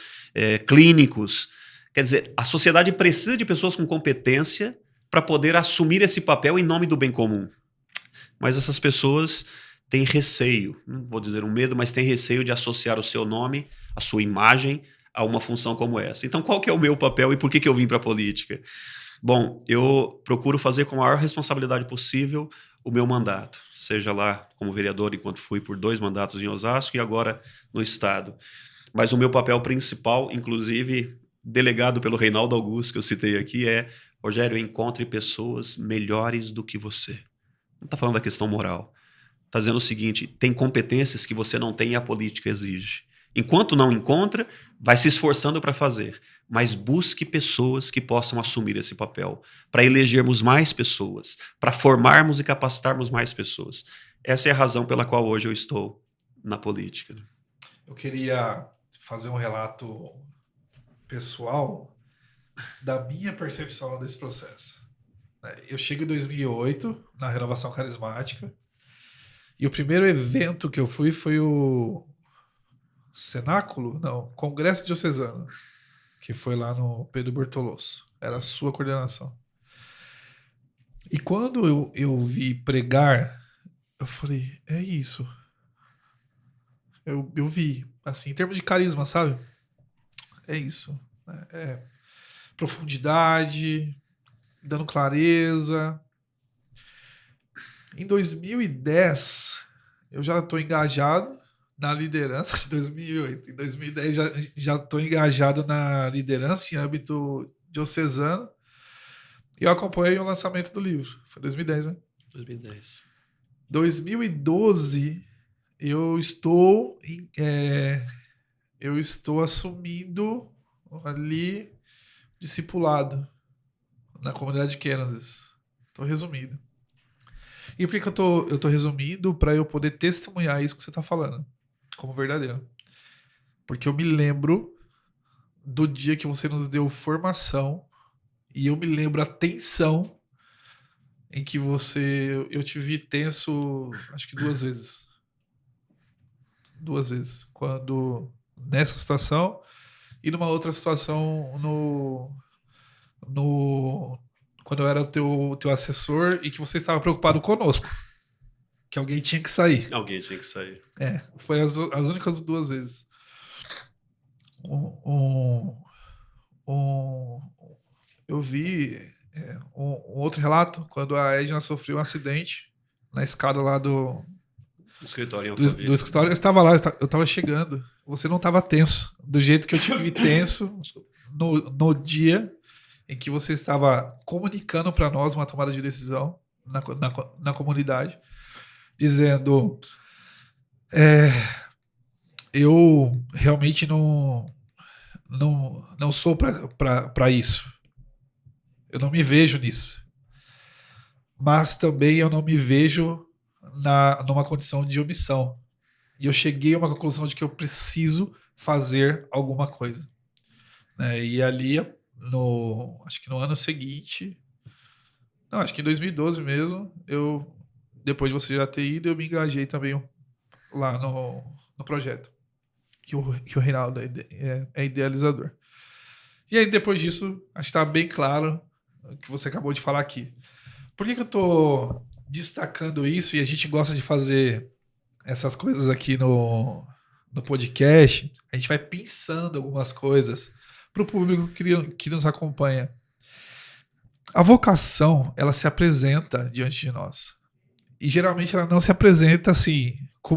clínicos. Quer dizer, a sociedade precisa de pessoas com competência para poder assumir esse papel em nome do bem comum. Mas essas pessoas têm receio, não vou dizer um medo, mas têm receio de associar o seu nome, a sua imagem, a uma função como essa. Então, qual que é o meu papel e por que eu vim para a política? Bom, eu procuro fazer com a maior responsabilidade possível o meu mandato, seja lá como vereador, enquanto fui por 2 mandatos em Osasco e agora no Estado. Mas o meu papel principal, inclusive delegado pelo Reinaldo Augusto, que eu citei aqui, é, Rogério, encontre pessoas melhores do que você. Não está falando da questão moral. Está dizendo o seguinte, tem competências que você não tem e a política exige. Enquanto não encontra, vai se esforçando para fazer, mas busque pessoas que possam assumir esse papel, para elegermos mais pessoas, para formarmos e capacitarmos mais pessoas. Essa é a razão pela qual hoje eu estou na política. Eu queria fazer um relato pessoal da minha percepção desse processo. Eu chego em 2008, na Renovação Carismática, e o primeiro evento que eu fui foi o Cenáculo? Não, Congresso Diocesano, que foi lá no Pedro Bortoloso. Era a sua coordenação. E quando eu vi pregar, eu falei, é isso. Eu vi, assim, em termos de carisma, sabe? É isso. É profundidade, dando clareza. Em 2010, eu já estou engajado na liderança de 2008. Em 2010, já estou engajado na liderança em âmbito diocesano. E eu acompanhei o lançamento do livro. Foi 2010, né? 2010. 2012, eu estou assumindo ali discipulado na comunidade de Kansas. Estou resumindo. E por que eu tô resumindo? Para eu poder testemunhar isso que você está falando, como verdadeiro. Porque eu me lembro do dia que você nos deu formação e eu me lembro a tensão em que eu te vi tenso, acho que 2 vezes. 2 vezes. Quando nessa situação e numa outra situação quando eu era o teu assessor e que você estava preocupado conosco. Que alguém tinha que sair. Alguém tinha que sair. Foi as únicas 2 vezes. Eu vi um outro relato, quando a Edna sofreu um acidente na escada lá do escritório. Eu estava lá, eu estava chegando. Você não estava tenso. Do jeito que eu te vi tenso no dia em que você estava comunicando para nós uma tomada de decisão na comunidade, dizendo eu realmente não sou para isso. Eu não me vejo nisso. Mas também eu não me vejo numa condição de omissão. E eu cheguei a uma conclusão de que eu preciso fazer alguma coisa. E ali, acho que no ano seguinte, não, acho que em 2012 mesmo, depois de você já ter ido, eu me engajei também lá no projeto. Que o Reinaldo é idealizador. E aí, depois disso, acho que está bem claro o que você acabou de falar aqui. Por que eu estou destacando isso e a gente gosta de fazer essas coisas aqui no podcast? A gente vai pensando algumas coisas para o público que nos acompanha. A vocação, ela se apresenta diante de nós. E geralmente ela não se apresenta assim, com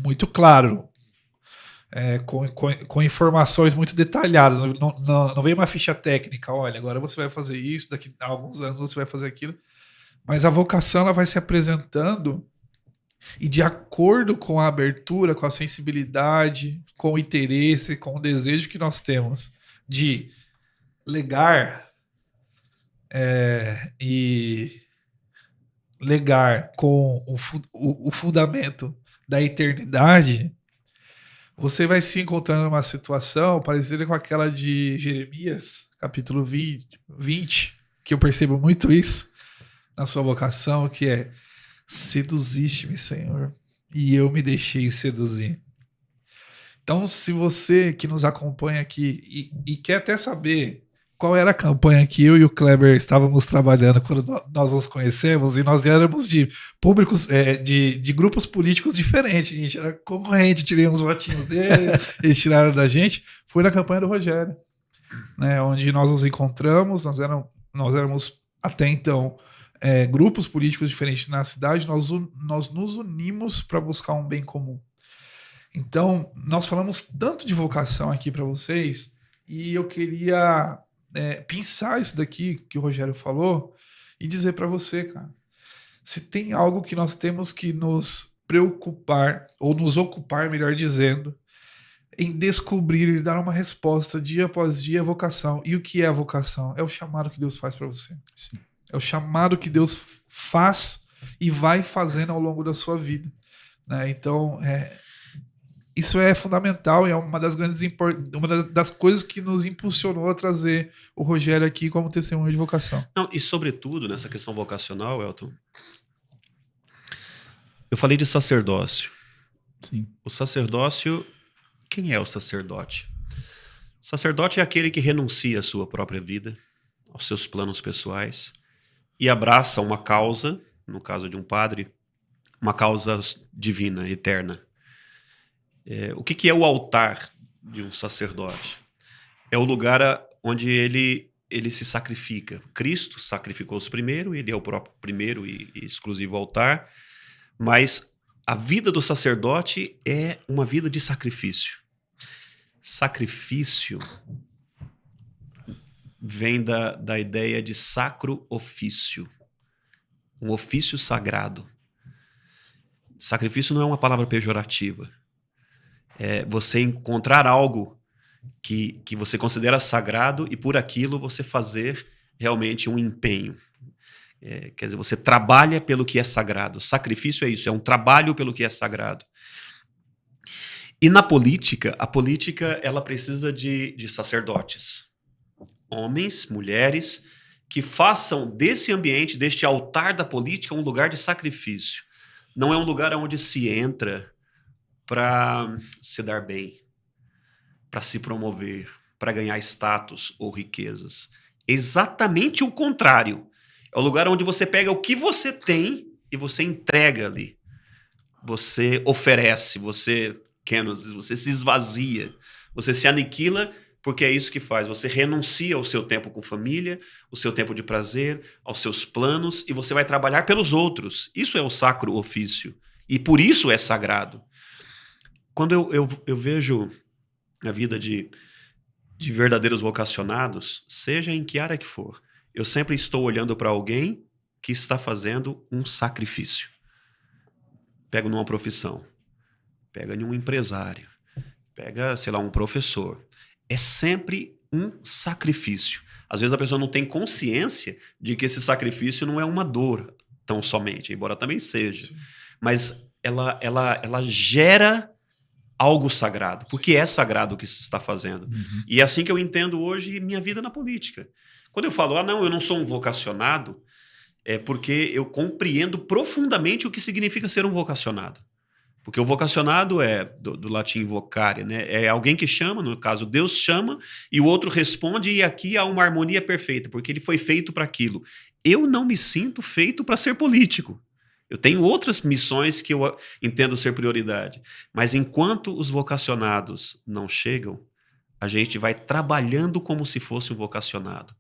muito claro, com informações muito detalhadas. Não vem uma ficha técnica, olha, agora você vai fazer isso, daqui a alguns anos você vai fazer aquilo. Mas a vocação ela vai se apresentando e de acordo com a abertura, com a sensibilidade, com o interesse, com o desejo que nós temos de legar e legar com o fundamento da eternidade, você vai se encontrando numa situação parecida com aquela de Jeremias, capítulo 20, que eu percebo muito isso na sua vocação, que é: seduziste-me, Senhor, e eu me deixei seduzir. Então, se você que nos acompanha aqui e quer até saber qual era a campanha que eu e o Kleber estávamos trabalhando quando nós nos conhecemos, e nós éramos de públicos, de grupos políticos diferentes, a gente era concorrente, tirei uns votinhos dele, eles tiraram da gente, foi na campanha do Rogério, né, onde nós nos encontramos, nós éramos até então grupos políticos diferentes na cidade, nós nos unimos para buscar um bem comum. Então, nós falamos tanto de vocação aqui para vocês, e eu queria pensar isso daqui que o Rogério falou e dizer para você, cara, se tem algo que nós temos que nos preocupar, ou nos ocupar, melhor dizendo, em descobrir e dar uma resposta dia após dia, é vocação. E o que é a vocação? É o chamado que Deus faz para você. Sim. É o chamado que Deus faz e vai fazendo ao longo da sua vida, né? Então, isso é fundamental e é uma das coisas que nos impulsionou a trazer o Rogério aqui como testemunho de vocação. Não, e sobretudo nessa questão vocacional, Elton, eu falei de sacerdócio. Sim. O sacerdócio, quem é o sacerdote? O sacerdote é aquele que renuncia à sua própria vida, aos seus planos pessoais, e abraça uma causa, no caso de um padre, uma causa divina, eterna. O que é o altar de um sacerdote? É o lugar onde ele se sacrifica. Cristo sacrificou-se primeiro, ele é o próprio primeiro e exclusivo altar, mas a vida do sacerdote é uma vida de sacrifício. Sacrifício vem da ideia de sacro ofício, um ofício sagrado. Sacrifício não é uma palavra pejorativa. É você encontrar algo que você considera sagrado e por aquilo você fazer realmente um empenho. Quer dizer, você trabalha pelo que é sagrado. Sacrifício é isso, é um trabalho pelo que é sagrado. E na política, a política ela precisa de sacerdotes. Homens, mulheres, que façam desse ambiente, deste altar da política, um lugar de sacrifício. Não é um lugar onde se entra para se dar bem, para se promover, para ganhar status ou riquezas. Exatamente o contrário. É o lugar onde você pega o que você tem e você entrega ali. Você oferece, você se esvazia, você se aniquila, porque é isso que faz. Você renuncia ao seu tempo com família, o seu tempo de prazer, aos seus planos, e você vai trabalhar pelos outros. Isso é o sacro ofício. E por isso é sagrado. Quando eu vejo a vida de verdadeiros vocacionados, seja em que área que for, eu sempre estou olhando para alguém que está fazendo um sacrifício. Pega numa profissão, pega em um empresário, pega, sei lá, um professor. É sempre um sacrifício. Às vezes a pessoa não tem consciência de que esse sacrifício não é uma dor tão somente, embora também seja. Sim. Mas ela gera algo sagrado, porque é sagrado o que se está fazendo. Uhum. E é assim que eu entendo hoje minha vida na política. Quando eu falo, não, eu não sou um vocacionado, é porque eu compreendo profundamente o que significa ser um vocacionado. Porque o vocacionado é do latim vocare, né? É alguém que chama, no caso, Deus chama, e o outro responde, e aqui há uma harmonia perfeita, porque ele foi feito para aquilo. Eu não me sinto feito para ser político. Eu tenho outras missões que eu entendo ser prioridade. Mas enquanto os vocacionados não chegam, a gente vai trabalhando como se fosse um vocacionado.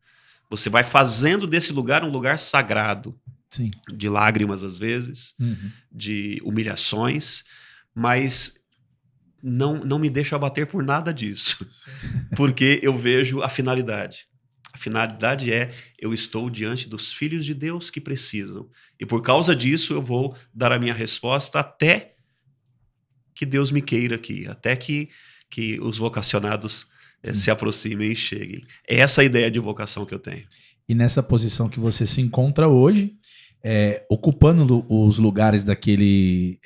Você vai fazendo desse lugar um lugar sagrado. Sim. De lágrimas, às vezes, de humilhações, mas não me deixo abater por nada disso, porque eu vejo a finalidade. A finalidade é, eu estou diante dos filhos de Deus que precisam, e por causa disso eu vou dar a minha resposta até que Deus me queira aqui, até que os vocacionados se aproximem e cheguem. É essa a ideia de vocação que eu tenho. E nessa posição que você se encontra hoje, ocupando os lugares daqueles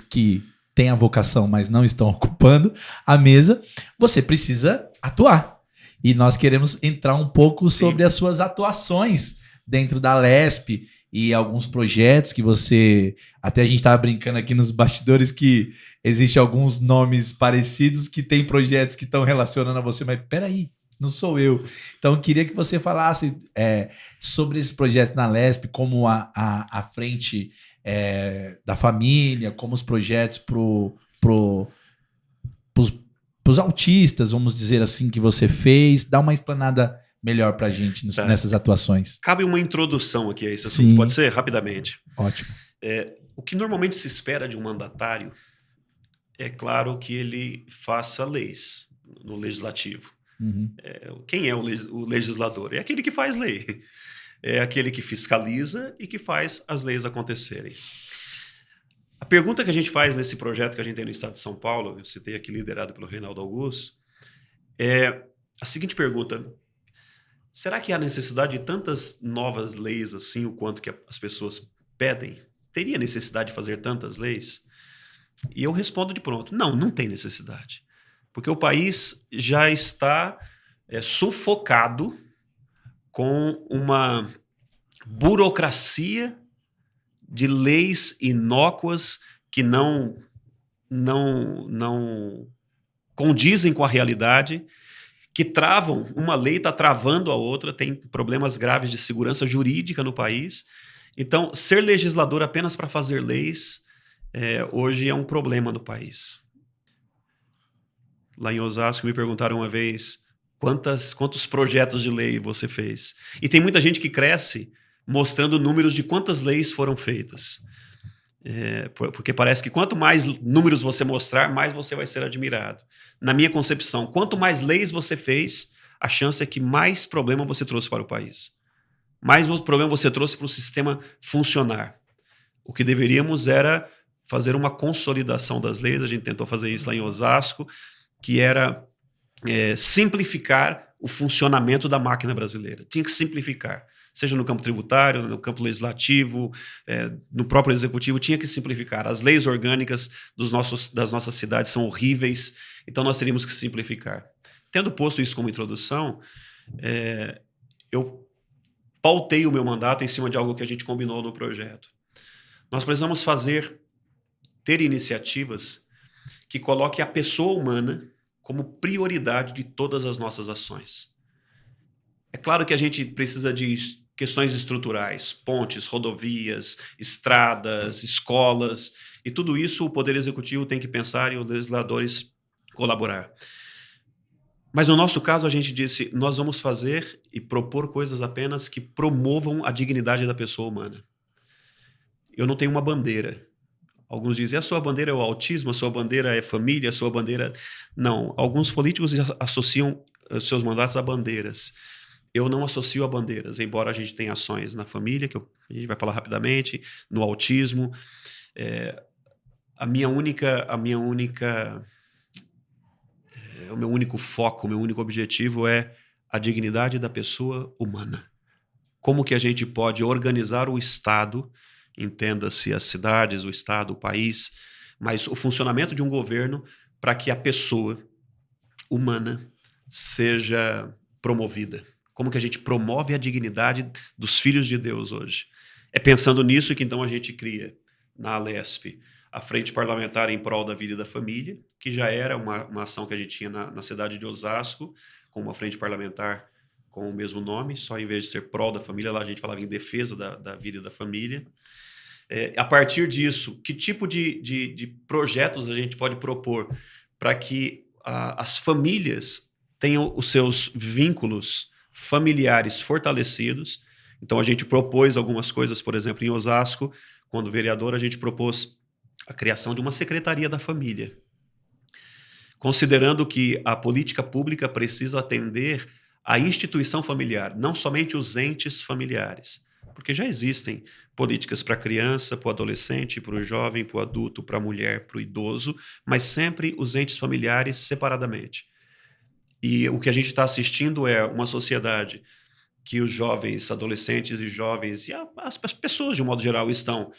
que têm a vocação, mas não estão ocupando a mesa, você precisa atuar. E nós queremos entrar um pouco sobre as suas atuações dentro da LESP e alguns projetos que você... Até a gente estava brincando aqui nos bastidores que existem alguns nomes parecidos que tem projetos que estão relacionando a você, mas peraí, não sou eu. Então, eu queria que você falasse sobre esse projeto na LESP, como a frente da família, como os projetos pros autistas, vamos dizer assim, que você fez. Dá uma explanada melhor pra gente nessas atuações. Cabe uma introdução aqui a esse assunto, pode ser? Rapidamente. Ótimo. O que normalmente se espera de um mandatário é claro que ele faça leis no legislativo. Quem é o legislador? É aquele que faz lei. É aquele que fiscaliza e que faz as leis acontecerem. A pergunta que a gente faz nesse projeto que a gente tem no estado de São Paulo, eu citei aqui liderado pelo Reinaldo Augusto, é a seguinte pergunta: será que há necessidade de tantas novas leis assim, o quanto que as pessoas pedem? Teria necessidade de fazer tantas leis? E eu respondo de pronto: não tem necessidade. Porque o país já está sufocado com uma burocracia de leis inócuas que não condizem com a realidade, que travam, uma lei está travando a outra, tem problemas graves de segurança jurídica no país. Então, ser legislador apenas para fazer leis hoje é um problema no país. Lá em Osasco me perguntaram uma vez quantos projetos de lei você fez. E tem muita gente que cresce mostrando números de quantas leis foram feitas. Porque parece que quanto mais números você mostrar, mais você vai ser admirado. Na minha concepção, quanto mais leis você fez, a chance é que mais problema você trouxe para o país. Mais problema você trouxe para o sistema funcionar. O que deveríamos era fazer uma consolidação das leis. A gente tentou fazer isso lá em Osasco, que era simplificar o funcionamento da máquina brasileira. Tinha que simplificar. Seja no campo tributário, no campo legislativo, no próprio executivo, tinha que simplificar. As leis orgânicas das nossas cidades são horríveis, então nós teríamos que simplificar. Tendo posto isso como introdução, eu pautei o meu mandato em cima de algo que a gente combinou no projeto. Nós precisamos ter iniciativas que coloquem a pessoa humana como prioridade de todas as nossas ações. É claro que a gente precisa de questões estruturais, pontes, rodovias, estradas, escolas, e tudo isso o Poder Executivo tem que pensar e os legisladores colaborar. Mas no nosso caso a gente disse, nós vamos fazer e propor coisas apenas que promovam a dignidade da pessoa humana. Eu não tenho uma bandeira. Alguns dizem, a sua bandeira é o autismo, a sua bandeira é família, a sua bandeira... Não, alguns políticos associam seus mandatos a bandeiras. Eu não associo a bandeiras, embora a gente tenha ações na família, que a gente vai falar rapidamente, no autismo. O meu único foco, o meu único objetivo é a dignidade da pessoa humana. Como que a gente pode organizar o Estado, entenda-se as cidades, o Estado, o país, mas o funcionamento de um governo para que a pessoa humana seja promovida. Como que a gente promove a dignidade dos filhos de Deus hoje? É pensando nisso que então a gente cria na LESP a Frente Parlamentar em Prol da Vida e da Família, que já era uma ação que a gente tinha na cidade de Osasco, com uma frente parlamentar com o mesmo nome, só em vez de ser Prol da Família, lá a gente falava em defesa da vida e da família. A partir disso, que tipo de projetos a gente pode propor para que as famílias tenham os seus vínculos familiares fortalecidos? Então, a gente propôs algumas coisas, por exemplo, em Osasco, quando vereador, a gente propôs a criação de uma Secretaria da Família, considerando que a política pública precisa atender a instituição familiar, não somente os entes familiares, porque já existem políticas para a criança, para o adolescente, para o jovem, para o adulto, para a mulher, para o idoso, mas sempre os entes familiares separadamente. E o que a gente está assistindo é uma sociedade que os jovens, adolescentes e jovens, e as pessoas de um modo geral, estão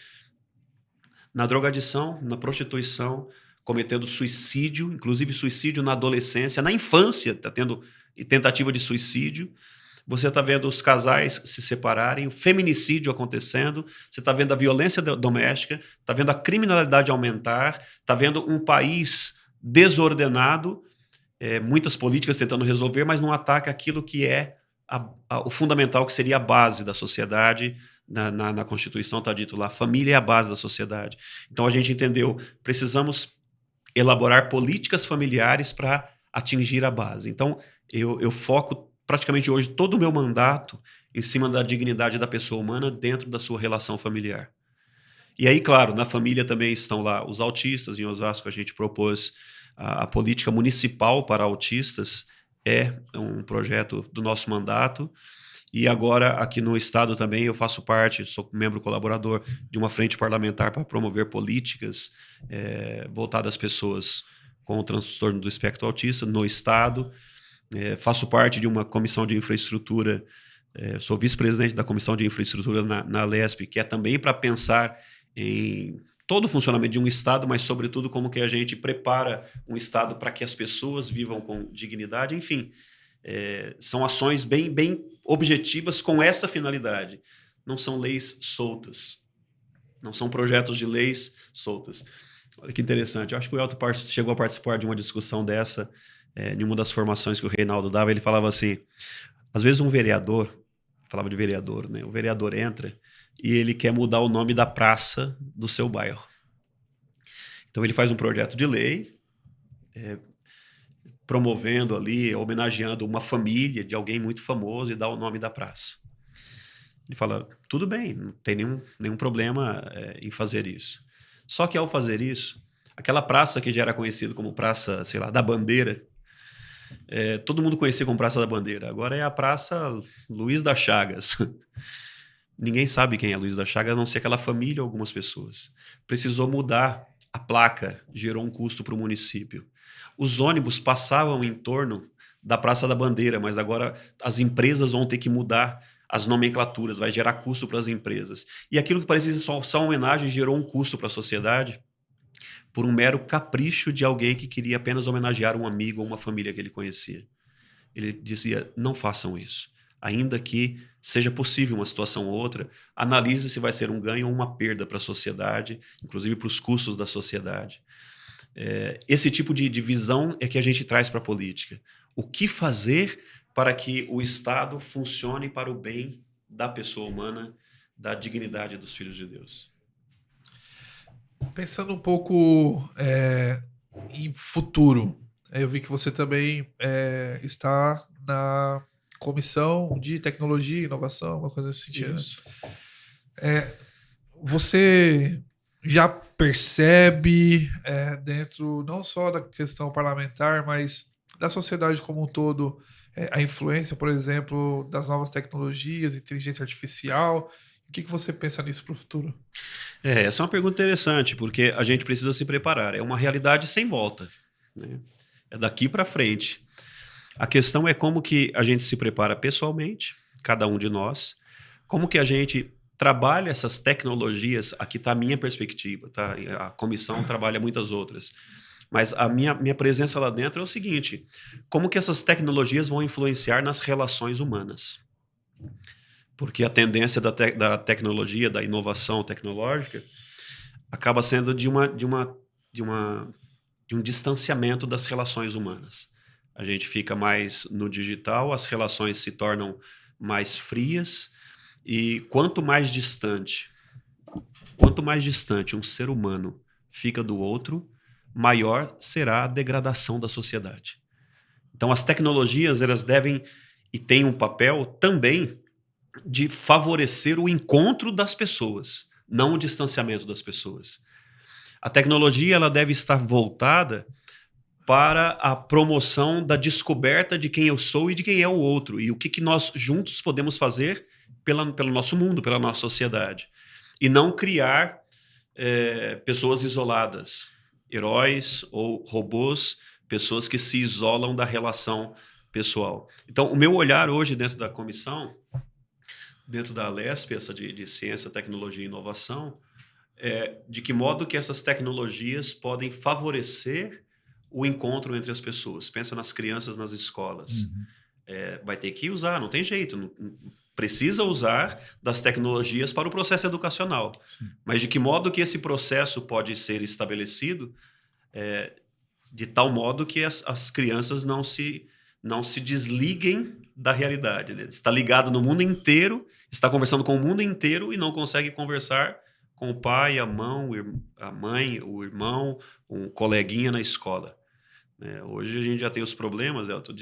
na drogadição, na prostituição, cometendo suicídio, inclusive suicídio na adolescência, na infância está tendo tentativa de suicídio. Você está vendo os casais se separarem, o feminicídio acontecendo, você está vendo a violência doméstica, está vendo a criminalidade aumentar, está vendo um país desordenado, muitas políticas tentando resolver, mas não ataca aquilo que é o fundamental, que seria a base da sociedade. Na Constituição está dito lá, a família é a base da sociedade. Então a gente entendeu, precisamos elaborar políticas familiares para atingir a base. Então eu foco praticamente hoje todo o meu mandato em cima da dignidade da pessoa humana dentro da sua relação familiar. E aí, claro, na família também estão lá os autistas. Em Osasco a gente propôs a política municipal para autistas, é um projeto do nosso mandato. E agora, aqui no estado também, eu faço parte, sou membro colaborador de uma frente parlamentar para promover políticas voltadas às pessoas com o transtorno do espectro autista no estado. Faço parte de uma comissão de infraestrutura, sou vice-presidente da comissão de infraestrutura na Lesp, que é também para pensar em todo o funcionamento de um estado, mas sobretudo como que a gente prepara um estado para que as pessoas vivam com dignidade. Enfim, são ações bem objetivas com essa finalidade. Não são leis soltas, não são projetos de leis soltas. Olha que interessante, eu acho que o Elton chegou a participar de uma discussão dessa, em uma das formações que o Reinaldo dava. Ele falava assim, às vezes um vereador, falava de vereador, né? O vereador entra e ele quer mudar o nome da praça do seu bairro. Então ele faz um projeto de lei, promovendo ali, homenageando uma família de alguém muito famoso, e dá o nome da praça. Ele fala, tudo bem, não tem nenhum problema em fazer isso. Só que ao fazer isso, aquela praça que já era conhecida como Praça, sei lá, da Bandeira, todo mundo conhecia como Praça da Bandeira, agora é a Praça Luiz das Chagas. Ninguém sabe quem é Luiz das Chagas, a não ser aquela família ou algumas pessoas. Precisou mudar a placa, gerou um custo para o município. Os ônibus passavam em torno da Praça da Bandeira, mas agora as empresas vão ter que mudar as nomenclaturas, vai gerar custo para as empresas. E aquilo que parecia só uma homenagem gerou um custo para a sociedade por um mero capricho de alguém que queria apenas homenagear um amigo ou uma família que ele conhecia. Ele dizia, não façam isso. Ainda que seja possível uma situação ou outra, analise se vai ser um ganho ou uma perda para a sociedade, inclusive para os custos da sociedade. Esse tipo de visão é que a gente traz para a política. O que fazer para que o Estado funcione para o bem da pessoa humana, da dignidade dos filhos de Deus? Pensando um pouco em futuro, eu vi que você também está na Comissão de Tecnologia e Inovação, uma coisa nesse sentido. Você já percebe dentro não só da questão parlamentar, mas da sociedade como um todo, a influência, por exemplo, das novas tecnologias, inteligência artificial? O que você pensa nisso para o futuro? Essa é uma pergunta interessante, porque a gente precisa se preparar. É uma realidade sem volta, né? É daqui para frente. A questão é como que a gente se prepara pessoalmente, cada um de nós, como que a gente trabalha essas tecnologias. Aqui está a minha perspectiva, tá? A comissão trabalha muitas outras. Mas a minha presença lá dentro é o seguinte, como que essas tecnologias vão influenciar nas relações humanas? Porque a tendência da tecnologia, da inovação tecnológica, acaba sendo de um distanciamento das relações humanas. A gente fica mais no digital, as relações se tornam mais frias, e quanto mais distante um ser humano fica do outro, maior será a degradação da sociedade. Então, as tecnologias, elas devem e têm um papel também de favorecer o encontro das pessoas, não o distanciamento das pessoas. A tecnologia, ela deve estar voltada para a promoção da descoberta de quem eu sou e de quem é o outro, e o que nós juntos podemos fazer pelo nosso mundo, pela nossa sociedade. E não criar pessoas isoladas, heróis ou robôs, pessoas que se isolam da relação pessoal. Então, o meu olhar hoje dentro da comissão, dentro da Alesp, essa de Ciência, Tecnologia e Inovação, é de que modo que essas tecnologias podem favorecer o encontro entre as pessoas. Pensa nas crianças nas escolas. Vai ter que usar, não tem jeito. Precisa usar das tecnologias para o processo educacional. Sim. Mas de que modo que esse processo pode ser estabelecido de tal modo que as crianças não se desliguem da realidade, né? Está ligado no mundo inteiro, está conversando com o mundo inteiro e não consegue conversar com o pai, a mãe, o irmão, um coleguinha na escola. Hoje a gente já tem os problemas, Elton,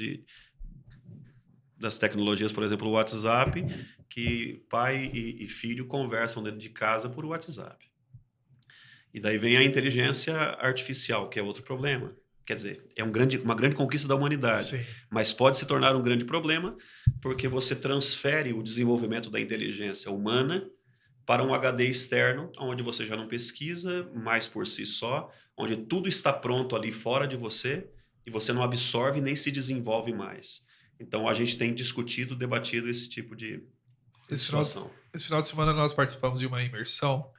das tecnologias, por exemplo, o WhatsApp, que pai e filho conversam dentro de casa por WhatsApp. E daí vem a inteligência artificial, que é outro problema. Quer dizer, é uma grande conquista da humanidade. Sim. Mas pode se tornar um grande problema porque você transfere o desenvolvimento da inteligência humana para um HD externo, onde você já não pesquisa mais por si só, onde tudo está pronto ali fora de você e você não absorve nem se desenvolve mais. Então, a gente tem discutido, debatido esse tipo de situação. Esse final de semana nós participamos de uma imersão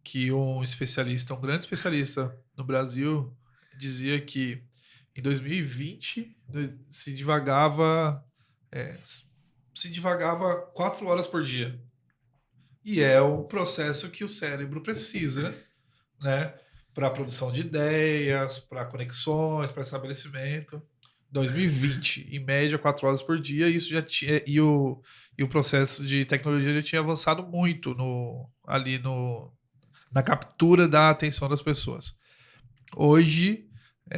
que um grande especialista no Brasil, dizia que em 2020 se divagava 4 horas por dia. E é o processo que o cérebro precisa, né? Para a produção de ideias, para conexões, para estabelecimento. 2020, em média, 4 horas por dia, isso já tinha. E o processo de tecnologia já tinha avançado muito na captura da atenção das pessoas. Hoje,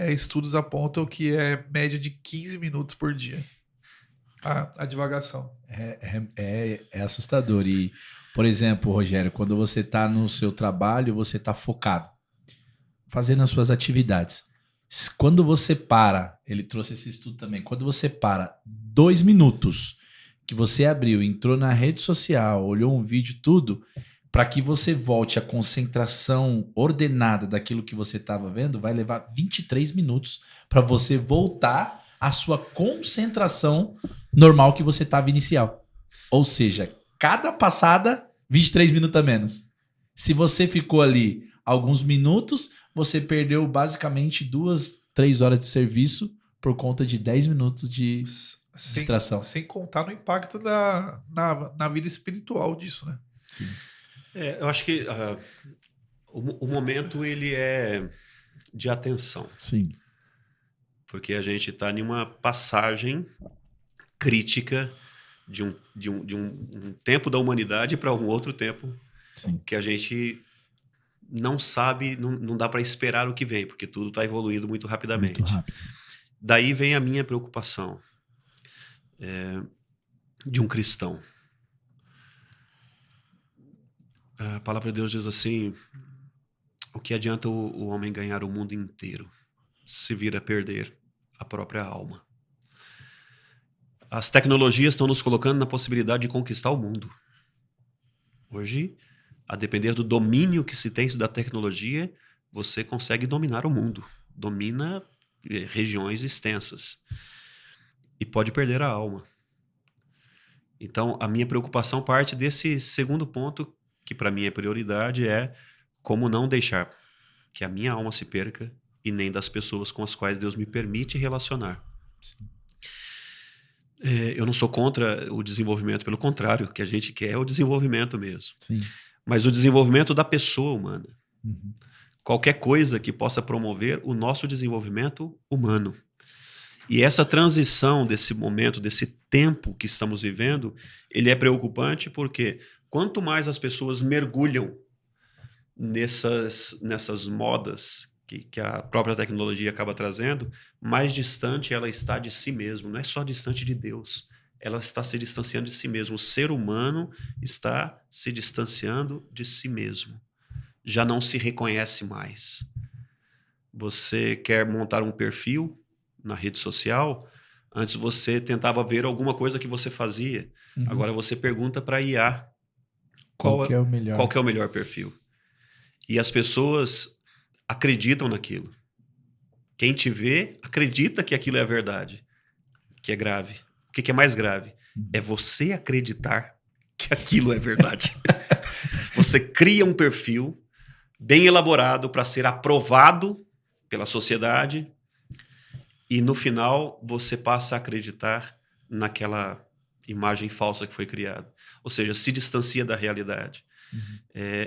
estudos apontam que é média de 15 minutos por dia a divagação. É assustador. E, por exemplo, Rogério, quando você está no seu trabalho, você está focado, fazendo as suas atividades. Quando você para, ele trouxe esse estudo também, quando você para 2 minutos, que você abriu, entrou na rede social, olhou um vídeo, tudo, para que você volte à concentração ordenada daquilo que você estava vendo, vai levar 23 minutos para você voltar à sua concentração normal que você estava inicial. Ou seja, cada passada, 23 minutos a menos. Se você ficou ali alguns minutos, você perdeu basicamente 2, 3 horas de serviço por conta de 10 minutos de distração. Sem contar no impacto na vida espiritual disso, né? Sim. Eu acho que o momento ele é de atenção. Sim. Porque a gente está em uma passagem crítica de um tempo da humanidade para um outro tempo. Sim. Que a gente não sabe, não dá para esperar o que vem, porque tudo está evoluindo muito rapidamente. Muito rápido. Daí vem a minha preocupação de um cristão. A palavra de Deus diz assim: o que adianta o homem ganhar o mundo inteiro se vir a perder a própria alma? As tecnologias estão nos colocando na possibilidade de conquistar o mundo. Hoje, a depender do domínio que se tem da tecnologia, você consegue dominar o mundo. Domina regiões extensas. E pode perder a alma. Então, a minha preocupação parte desse segundo ponto, que para mim é prioridade, é como não deixar que a minha alma se perca e nem das pessoas com as quais Deus me permite relacionar. Sim. Eu não sou contra o desenvolvimento, pelo contrário, o que a gente quer é o desenvolvimento mesmo. Sim. Mas o desenvolvimento da pessoa humana. Uhum. Qualquer coisa que possa promover o nosso desenvolvimento humano. E essa transição desse momento, desse tempo que estamos vivendo, ele é preocupante porque quanto mais as pessoas mergulham nessas modas que a própria tecnologia acaba trazendo, mais distante ela está de si mesma. Não é só distante de Deus, ela está se distanciando de si mesmo. O ser humano está se distanciando de si mesmo. Já não se reconhece mais. Você quer montar um perfil na rede social? Antes você tentava ver alguma coisa que você fazia. Uhum. Agora você pergunta para a IA Qual que é o melhor? Qual que é o melhor perfil. E as pessoas acreditam naquilo. Quem te vê acredita que aquilo é a verdade, que é grave. O que é mais grave? É você acreditar que aquilo é verdade. Você cria um perfil bem elaborado para ser aprovado pela sociedade e no final você passa a acreditar naquela imagem falsa que foi criada. Ou seja, se distancia da realidade. Uhum.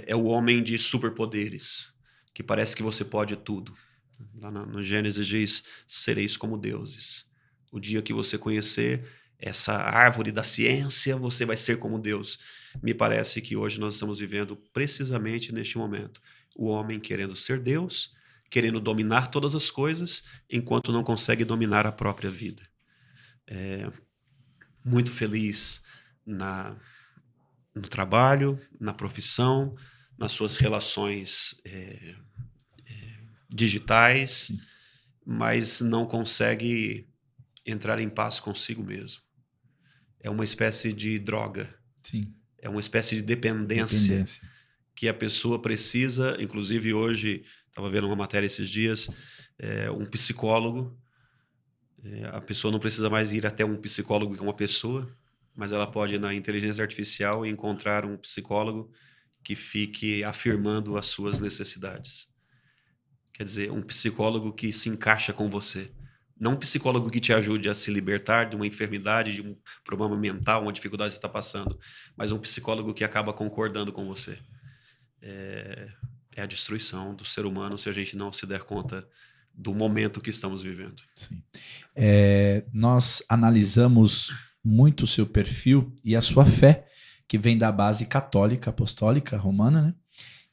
É o homem de superpoderes, que parece que você pode tudo. Lá no Gênesis diz, sereis como deuses. O dia que você conhecer essa árvore da ciência, você vai ser como Deus. Me parece que hoje nós estamos vivendo precisamente neste momento. O homem querendo ser Deus, querendo dominar todas as coisas, enquanto não consegue dominar a própria vida. Muito feliz no trabalho, na profissão, nas suas relações digitais, mas não consegue entrar em paz consigo mesmo. É uma espécie de droga. Sim. É uma espécie de dependência que a pessoa precisa. Inclusive hoje, estava vendo uma matéria esses dias, um psicólogo. A pessoa não precisa mais ir até um psicólogo que é uma pessoa, mas ela pode ir na inteligência artificial e encontrar um psicólogo que fique afirmando as suas necessidades. Quer dizer, um psicólogo que se encaixa com você. Não um psicólogo que te ajude a se libertar de uma enfermidade, de um problema mental, uma dificuldade que você está passando, mas um psicólogo que acaba concordando com você. É a destruição do ser humano se a gente não se der conta do momento que estamos vivendo. Sim. Nós analisamos muito o seu perfil e a sua fé, que vem da base católica, apostólica, romana, né?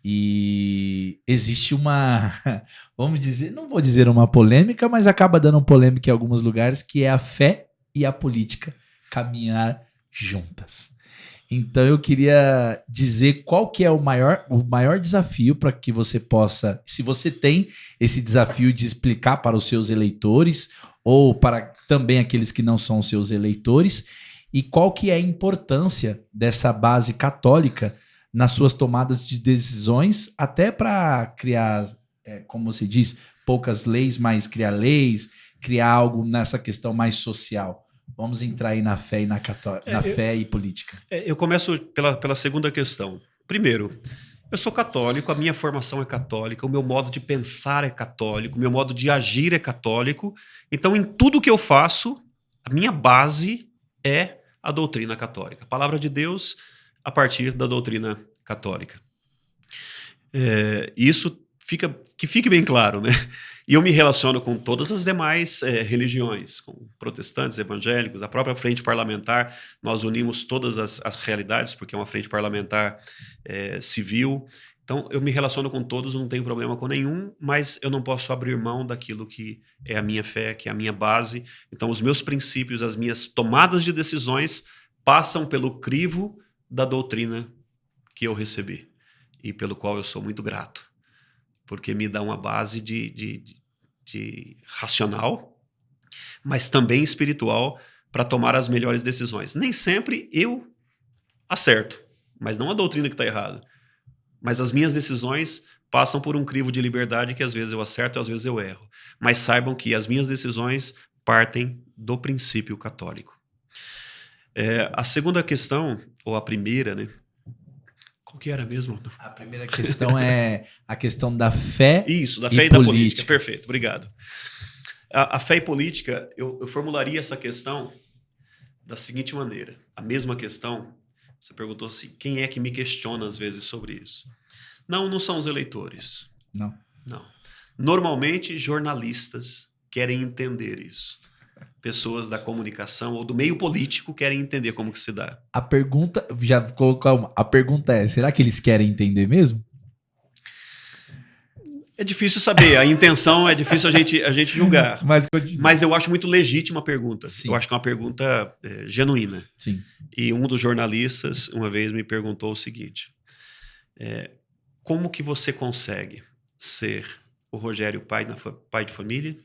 E existe uma, vamos dizer, não vou dizer uma polêmica, mas acaba dando polêmica em alguns lugares, que é a fé e a política caminhar juntas. Então eu queria dizer qual que é o maior desafio para que você possa, se você tem esse desafio de explicar para os seus eleitores ou para também aqueles que não são seus eleitores, e qual que é a importância dessa base católica nas suas tomadas de decisões, até para criar, como se diz, poucas leis, mas criar leis, criar algo nessa questão mais social. Vamos entrar aí na fé e fé e política. Eu começo pela segunda questão. Primeiro, eu sou católico, a minha formação é católica, o meu modo de pensar é católico, o meu modo de agir é católico. Então, em tudo que eu faço, a minha base é a doutrina católica. A palavra de Deus a partir da doutrina católica. Isso que fique bem claro, né? E eu me relaciono com todas as demais religiões, com protestantes, evangélicos, a própria frente parlamentar. Nós unimos todas as realidades, porque é uma frente parlamentar civil. Então, eu me relaciono com todos, não tenho problema com nenhum, mas eu não posso abrir mão daquilo que é a minha fé, que é a minha base. Então, os meus princípios, as minhas tomadas de decisões passam pelo crivo da doutrina que eu recebi e pelo qual eu sou muito grato, porque me dá uma base de racional, mas também espiritual para tomar as melhores decisões. Nem sempre eu acerto, mas não a doutrina que está errada, mas as minhas decisões passam por um crivo de liberdade que às vezes eu acerto e às vezes eu erro, mas saibam que as minhas decisões partem do princípio católico. A segunda questão, ou a primeira, né? Qual que era mesmo? A primeira questão é a questão da fé. Isso, da fé e da política. Perfeito, obrigado. A fé e política, eu formularia essa questão da seguinte maneira. A mesma questão, você perguntou assim, quem é que me questiona às vezes sobre isso? Não são os eleitores. Não. Não. Normalmente, jornalistas querem entender isso. Pessoas da comunicação ou do meio político querem entender como que se dá. A pergunta, já colocar uma. A pergunta é: será que eles querem entender mesmo? É difícil saber, a intenção é difícil a gente julgar. Mas eu acho muito legítima a pergunta. Sim. Eu acho que é uma pergunta genuína. Sim. E um dos jornalistas uma vez me perguntou o seguinte: como que você consegue ser o Rogério pai de família,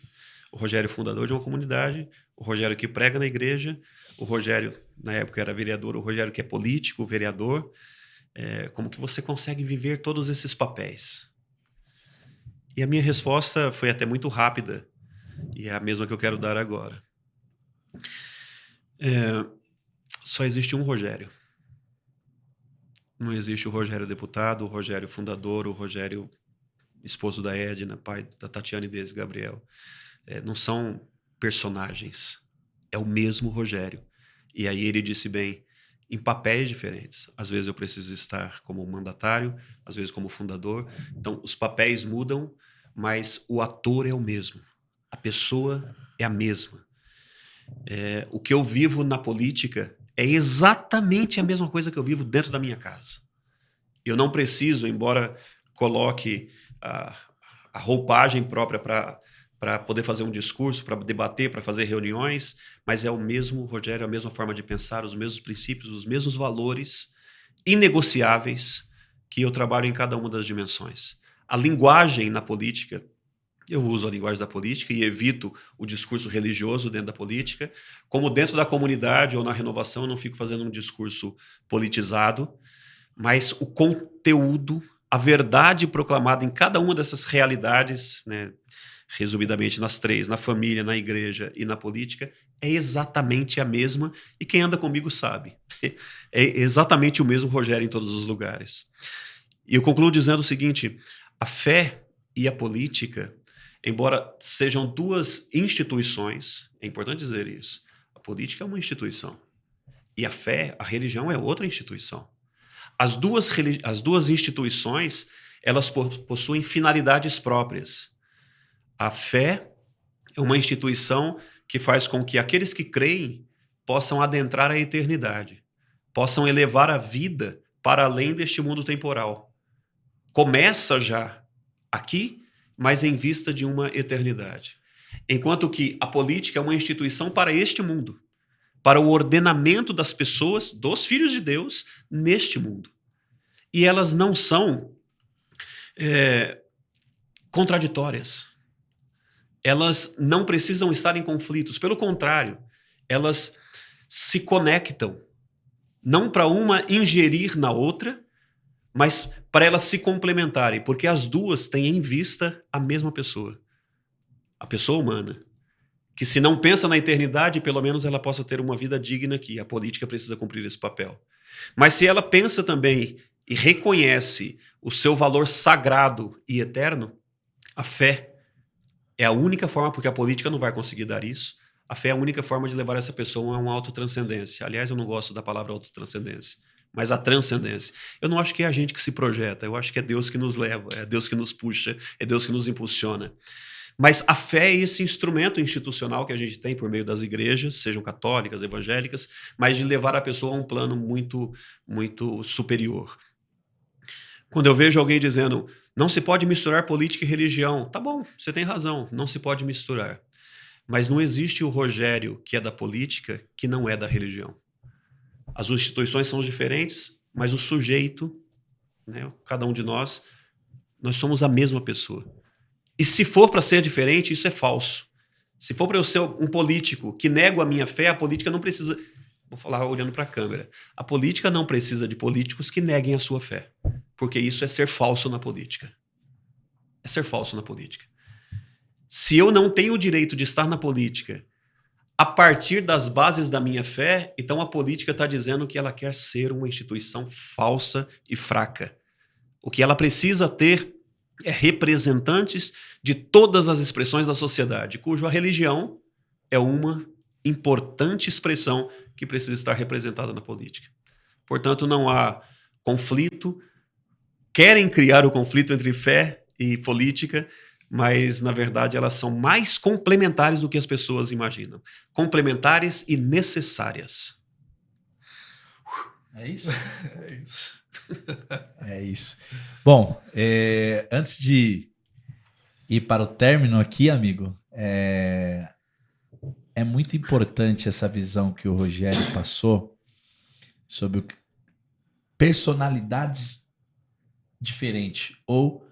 o Rogério fundador de uma comunidade, o Rogério que prega na igreja, o Rogério, na época era vereador, o Rogério que é político, vereador, como que você consegue viver todos esses papéis? E a minha resposta foi até muito rápida, e é a mesma que eu quero dar agora. Só existe um Rogério. Não existe o Rogério deputado, o Rogério fundador, o Rogério esposo da Edna, pai da Tatiana e desse Gabriel. Não são personagens. É o mesmo Rogério. E aí ele disse bem, em papéis diferentes. Às vezes eu preciso estar como mandatário, às vezes como fundador. Então, os papéis mudam, mas o ator é o mesmo. A pessoa é a mesma. O que eu vivo na política é exatamente a mesma coisa que eu vivo dentro da minha casa. Eu não preciso, embora coloque a roupagem própria para poder fazer um discurso, para debater, para fazer reuniões, mas é o mesmo Rogério, a mesma forma de pensar, os mesmos princípios, os mesmos valores inegociáveis que eu trabalho em cada uma das dimensões. A linguagem na política, eu uso a linguagem da política e evito o discurso religioso dentro da política, como dentro da comunidade ou na renovação eu não fico fazendo um discurso politizado, mas o conteúdo, a verdade proclamada em cada uma dessas realidades, né, resumidamente nas três, na família, na igreja e na política, é exatamente a mesma, e quem anda comigo sabe. É exatamente o mesmo Rogério em todos os lugares. E eu concluo dizendo o seguinte: a fé e a política, embora sejam duas instituições, é importante dizer isso, a política é uma instituição, e a fé, a religião é outra instituição. As duas instituições, elas possuem finalidades próprias. A fé é uma instituição que faz com que aqueles que creem possam adentrar a eternidade, possam elevar a vida para além deste mundo temporal. Começa já aqui, mas em vista de uma eternidade. Enquanto que a política é uma instituição para este mundo, para o ordenamento das pessoas, dos filhos de Deus, neste mundo. E elas não são contraditórias. Elas não precisam estar em conflitos. Pelo contrário, elas se conectam. Não para uma ingerir na outra, mas para elas se complementarem. Porque as duas têm em vista a mesma pessoa. A pessoa humana. Que se não pensa na eternidade, pelo menos ela possa ter uma vida digna aqui. A política precisa cumprir esse papel. Mas se ela pensa também e reconhece o seu valor sagrado e eterno, a fé é a única forma, porque a política não vai conseguir dar isso, a fé é a única forma de levar essa pessoa a uma autotranscendência. Aliás, eu não gosto da palavra autotranscendência, mas a transcendência. Eu não acho que é a gente que se projeta, eu acho que é Deus que nos leva, é Deus que nos puxa, é Deus que nos impulsiona. Mas a fé é esse instrumento institucional que a gente tem por meio das igrejas, sejam católicas, evangélicas, mas de levar a pessoa a um plano muito, muito superior. Quando eu vejo alguém dizendo, não se pode misturar política e religião, tá bom, você tem razão, não se pode misturar. Mas não existe o Rogério que é da política que não é da religião. As instituições são diferentes, mas o sujeito, né, cada um de nós somos a mesma pessoa. E se for para ser diferente, isso é falso. Se for para eu ser um político que nego a minha fé, a política não precisa... Vou falar olhando para a câmera. A política não precisa de políticos que neguem a sua fé. Porque isso é ser falso na política. É ser falso na política. Se eu não tenho o direito de estar na política a partir das bases da minha fé, então a política está dizendo que ela quer ser uma instituição falsa e fraca. O que ela precisa ter é representantes de todas as expressões da sociedade, cuja religião é uma importante expressão que precisa estar representada na política. Portanto, não há conflito. querem criar o conflito entre fé e política, mas, na verdade, elas são mais complementares do que as pessoas imaginam. Complementares e necessárias. É isso? É isso. É isso. Bom, antes de ir para o término aqui, amigo, é muito importante essa visão que o Rogério passou sobre personalidades diferentes ou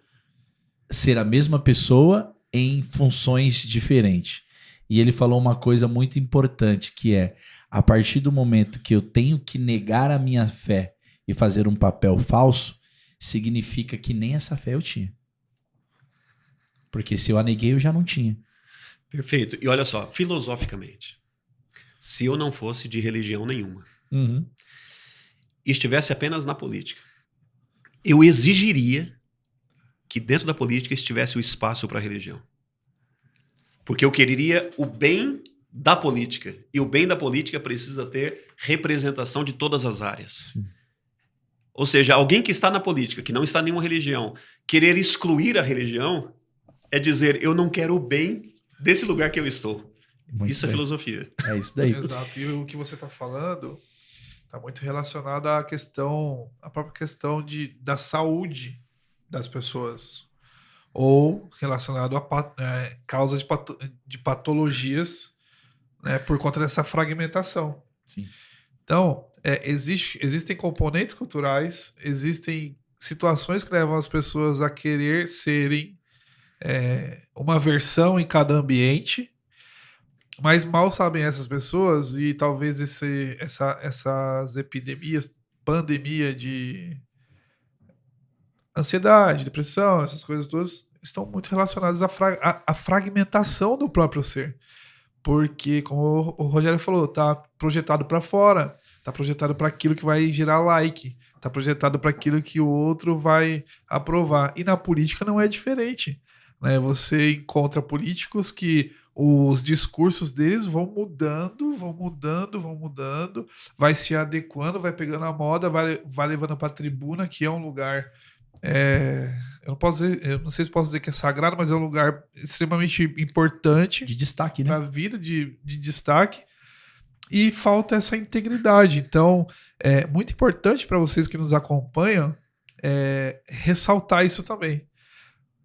ser a mesma pessoa em funções diferentes. E ele falou uma coisa muito importante, que é, a partir do momento que eu tenho que negar a minha fé e fazer um papel falso, significa que nem essa fé eu tinha. Porque se eu a neguei, eu já não tinha. Perfeito. E olha só, filosoficamente, se eu não fosse de religião nenhuma, e estivesse apenas na política, eu exigiria que dentro da política estivesse o espaço para a religião. Porque eu quereria o bem da política. E o bem da política precisa ter representação de todas as áreas. Sim. Ou seja, alguém que está na política, que não está em nenhuma religião, querer excluir a religião é dizer, eu não quero o bem desse lugar que eu estou. Muito Isso é bem. filosofia. É isso daí. Exato. E o que você está falando está muito relacionado à própria questão da saúde das pessoas. Ou relacionado a causa de patologias, né, por conta dessa fragmentação. Sim. Então, existem componentes culturais, existem situações que levam as pessoas a querer serem uma versão em cada ambiente, mas mal sabem essas pessoas, e talvez essas epidemias, pandemia de ansiedade, depressão, essas coisas todas, estão muito relacionadas à fragmentação do próprio ser. Porque, como o Rogério falou, tá projetado para fora, tá projetado para aquilo que vai gerar like, tá projetado para aquilo que o outro vai aprovar. E na política não é diferente, né? Você encontra políticos que os discursos deles vão mudando, vai se adequando, vai pegando a moda, vai levando para a tribuna, que é um lugar... eu não sei se posso dizer que é sagrado, mas é um lugar extremamente importante De destaque, né? para a vida de destaque, e falta essa integridade. Então, é muito importante para vocês que nos acompanham ressaltar isso também.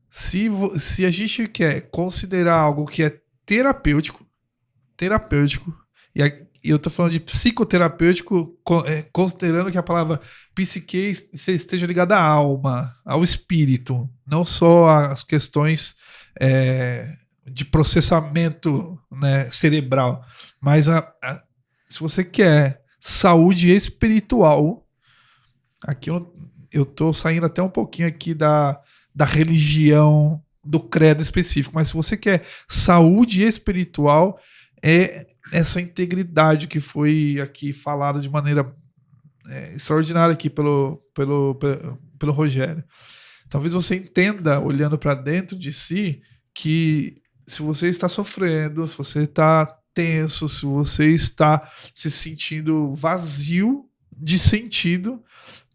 Se a gente quer considerar algo que é terapêutico, e eu estou falando de psicoterapêutico, considerando que a palavra psique esteja ligada à alma, ao espírito, não só às questões de processamento, né, cerebral. Mas se você quer saúde espiritual, aqui eu estou saindo até um pouquinho aqui da religião, do credo específico, mas se você quer saúde espiritual, essa integridade que foi aqui falada de maneira extraordinária aqui pelo Rogério. Talvez você entenda, olhando para dentro de si, que se você está sofrendo, se você está tenso, se você está se sentindo vazio de sentido,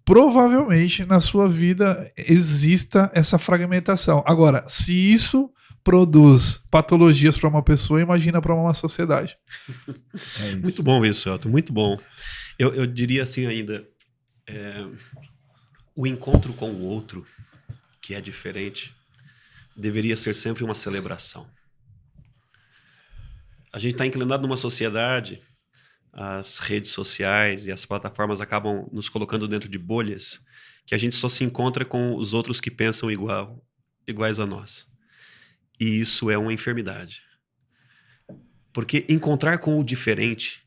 provavelmente na sua vida exista essa fragmentação. Agora, se isso produz patologias para uma pessoa, imagina para uma sociedade. Muito bom isso, Elton, muito bom. Eu diria assim ainda, o encontro com o outro, que é diferente, deveria ser sempre uma celebração. A gente está inclinado numa sociedade, as redes sociais e as plataformas acabam nos colocando dentro de bolhas, que a gente só se encontra com os outros que pensam iguais a nós. E isso é uma enfermidade. Porque encontrar com o diferente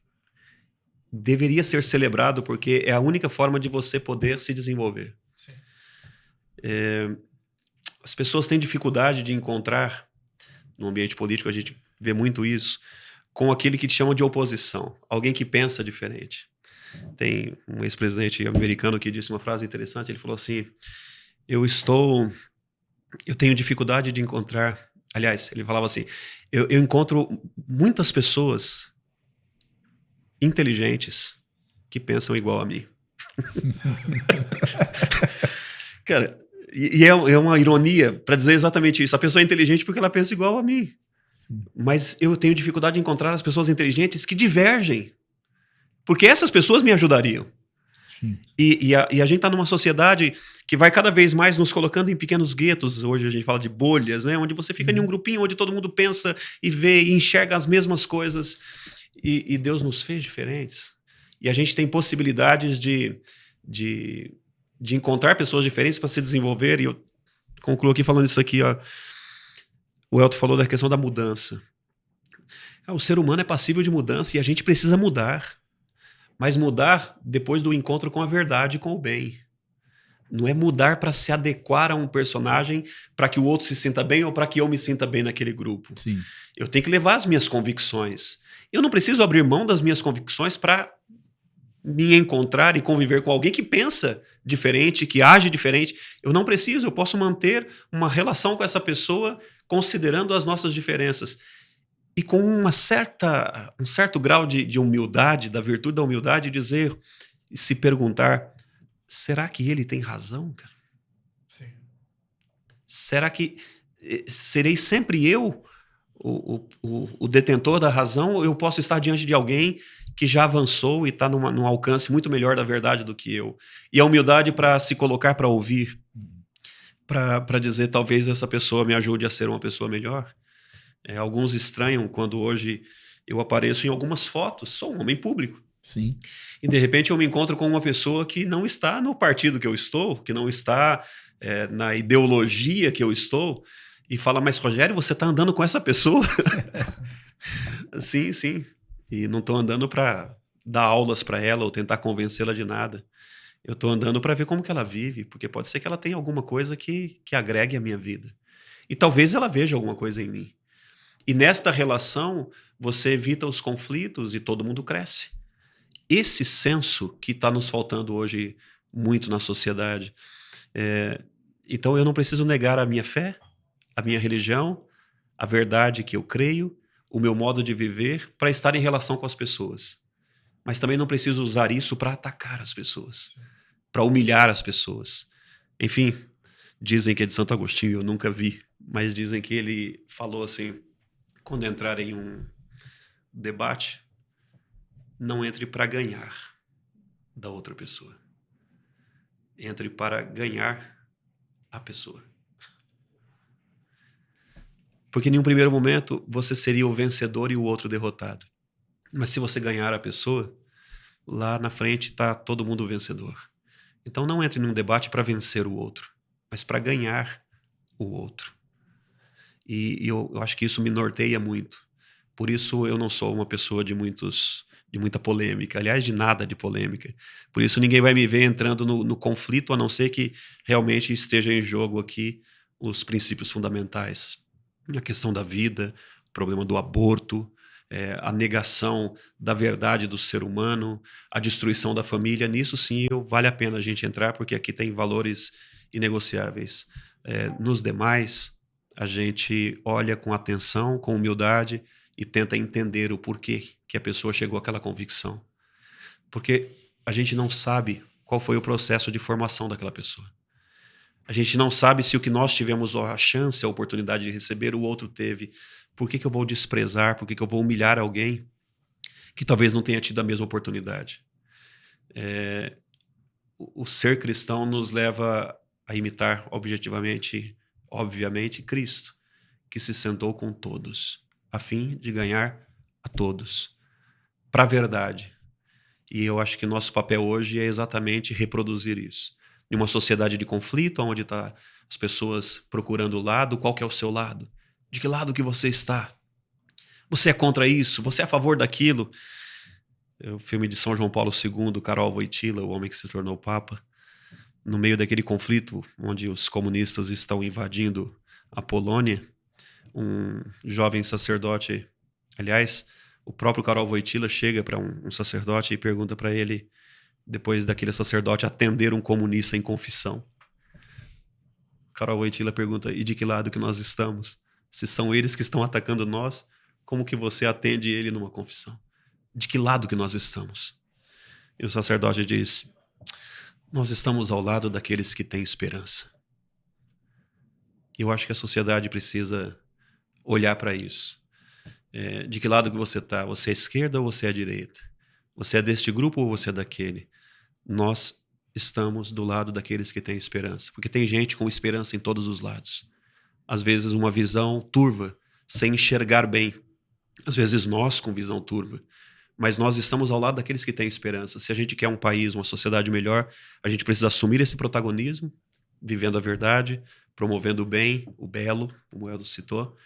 deveria ser celebrado, porque é a única forma de você poder se desenvolver. Sim. As pessoas têm dificuldade de encontrar, no ambiente político a gente vê muito isso, com aquele que te chama de oposição, alguém que pensa diferente. Tem um ex-presidente americano que disse uma frase interessante, ele falou assim, eu tenho dificuldade de encontrar... Aliás, ele falava assim, eu encontro muitas pessoas inteligentes que pensam igual a mim. Cara, E é uma ironia para dizer exatamente isso. A pessoa é inteligente porque ela pensa igual a mim. Sim. Mas eu tenho dificuldade de encontrar as pessoas inteligentes que divergem. Porque essas pessoas me ajudariam. Sim. E a gente está numa sociedade que vai cada vez mais nos colocando em pequenos guetos. Hoje a gente fala de bolhas, né? Onde você fica em um grupinho onde todo mundo pensa e vê e enxerga as mesmas coisas. E Deus nos fez diferentes. E a gente tem possibilidades de encontrar pessoas diferentes para se desenvolver. E eu concluo aqui falando isso aqui. Ó. O Elton falou da questão da mudança. O ser humano é passível de mudança e a gente precisa mudar. Mas mudar depois do encontro com a verdade e com o bem. Não é mudar para se adequar a um personagem para que o outro se sinta bem ou para que eu me sinta bem naquele grupo. Sim. Eu tenho que levar as minhas convicções. Eu não preciso abrir mão das minhas convicções para me encontrar e conviver com alguém que pensa diferente, que age diferente. Eu não preciso, eu posso manter uma relação com essa pessoa considerando as nossas diferenças. E com um certo grau de humildade, da virtude da humildade, dizer e se perguntar, será que ele tem razão, cara? Sim. Será que serei sempre eu o detentor da razão ou eu posso estar diante de alguém que já avançou e está num alcance muito melhor da verdade do que eu? E a humildade para se colocar para ouvir, para dizer talvez essa pessoa me ajude a ser uma pessoa melhor. Alguns estranham quando hoje eu apareço em algumas fotos, sou um homem público. Sim. E de repente eu me encontro com uma pessoa que não está no partido que eu estou, que não está na ideologia que eu estou, e fala, mas Rogério, você está andando com essa pessoa? Sim, sim. E não estou andando para dar aulas para ela ou tentar convencê-la de nada. Eu estou andando para ver como que ela vive, porque pode ser que ela tenha alguma coisa que agregue à minha vida. E talvez ela veja alguma coisa em mim. E nesta relação, você evita os conflitos e todo mundo cresce. Esse senso que está nos faltando hoje muito na sociedade. Então eu não preciso negar a minha fé, a minha religião, a verdade que eu creio, o meu modo de viver para estar em relação com as pessoas. Mas também não preciso usar isso para atacar as pessoas, para humilhar as pessoas. Enfim, dizem que é de Santo Agostinho, eu nunca vi, mas dizem que ele falou assim, quando entrar em um debate, não entre para ganhar da outra pessoa. Entre para ganhar a pessoa. Porque em um primeiro momento você seria o vencedor e o outro derrotado. Mas se você ganhar a pessoa, lá na frente está todo mundo vencedor. Então não entre num debate para vencer o outro, mas para ganhar o outro. E eu acho que isso me norteia muito. Por isso eu não sou uma pessoa de muita polêmica, aliás, de nada de polêmica. Por isso ninguém vai me ver entrando no conflito, a não ser que realmente esteja em jogo aqui os princípios fundamentais. A questão da vida, o problema do aborto, a negação da verdade do ser humano, a destruição da família. Nisso sim vale a pena a gente entrar, porque aqui tem valores inegociáveis. Nos demais, a gente olha com atenção, com humildade e tenta entender o porquê que a pessoa chegou àquela convicção. Porque a gente não sabe qual foi o processo de formação daquela pessoa. A gente não sabe se o que nós tivemos a chance, a oportunidade de receber, o outro teve. Por que eu vou desprezar? Por que eu vou humilhar alguém que talvez não tenha tido a mesma oportunidade? O ser cristão nos leva a imitar obviamente, Cristo, que se sentou com todos, a fim de ganhar a todos, para a verdade. E eu acho que nosso papel hoje é exatamente reproduzir isso. Em uma sociedade de conflito, onde tá as pessoas procurando o lado, qual que é o seu lado? De que lado que você está? Você é contra isso? Você é a favor daquilo? O filme de São João Paulo II, Karol Wojtyła, o homem que se tornou Papa, no meio daquele conflito onde os comunistas estão invadindo a Polônia, um jovem sacerdote, aliás, o próprio Karol Wojtyła chega para um sacerdote e pergunta para ele, depois daquele sacerdote atender um comunista em confissão. Karol Wojtyła pergunta, e de que lado que nós estamos? Se são eles que estão atacando nós, como que você atende ele numa confissão? De que lado que nós estamos? E o sacerdote diz, nós estamos ao lado daqueles que têm esperança. eu acho que a sociedade precisa olhar para isso. De que lado que você está? Você é à esquerda ou você é à direita? Você é deste grupo ou você é daquele? Nós estamos do lado daqueles que têm esperança, porque tem gente com esperança em todos os lados. Às vezes uma visão turva, sem enxergar bem. Às vezes nós com visão turva. Mas nós estamos ao lado daqueles que têm esperança. Se a gente quer um país, uma sociedade melhor, a gente precisa assumir esse protagonismo, vivendo a verdade, promovendo o bem, o belo, como o Elton citou,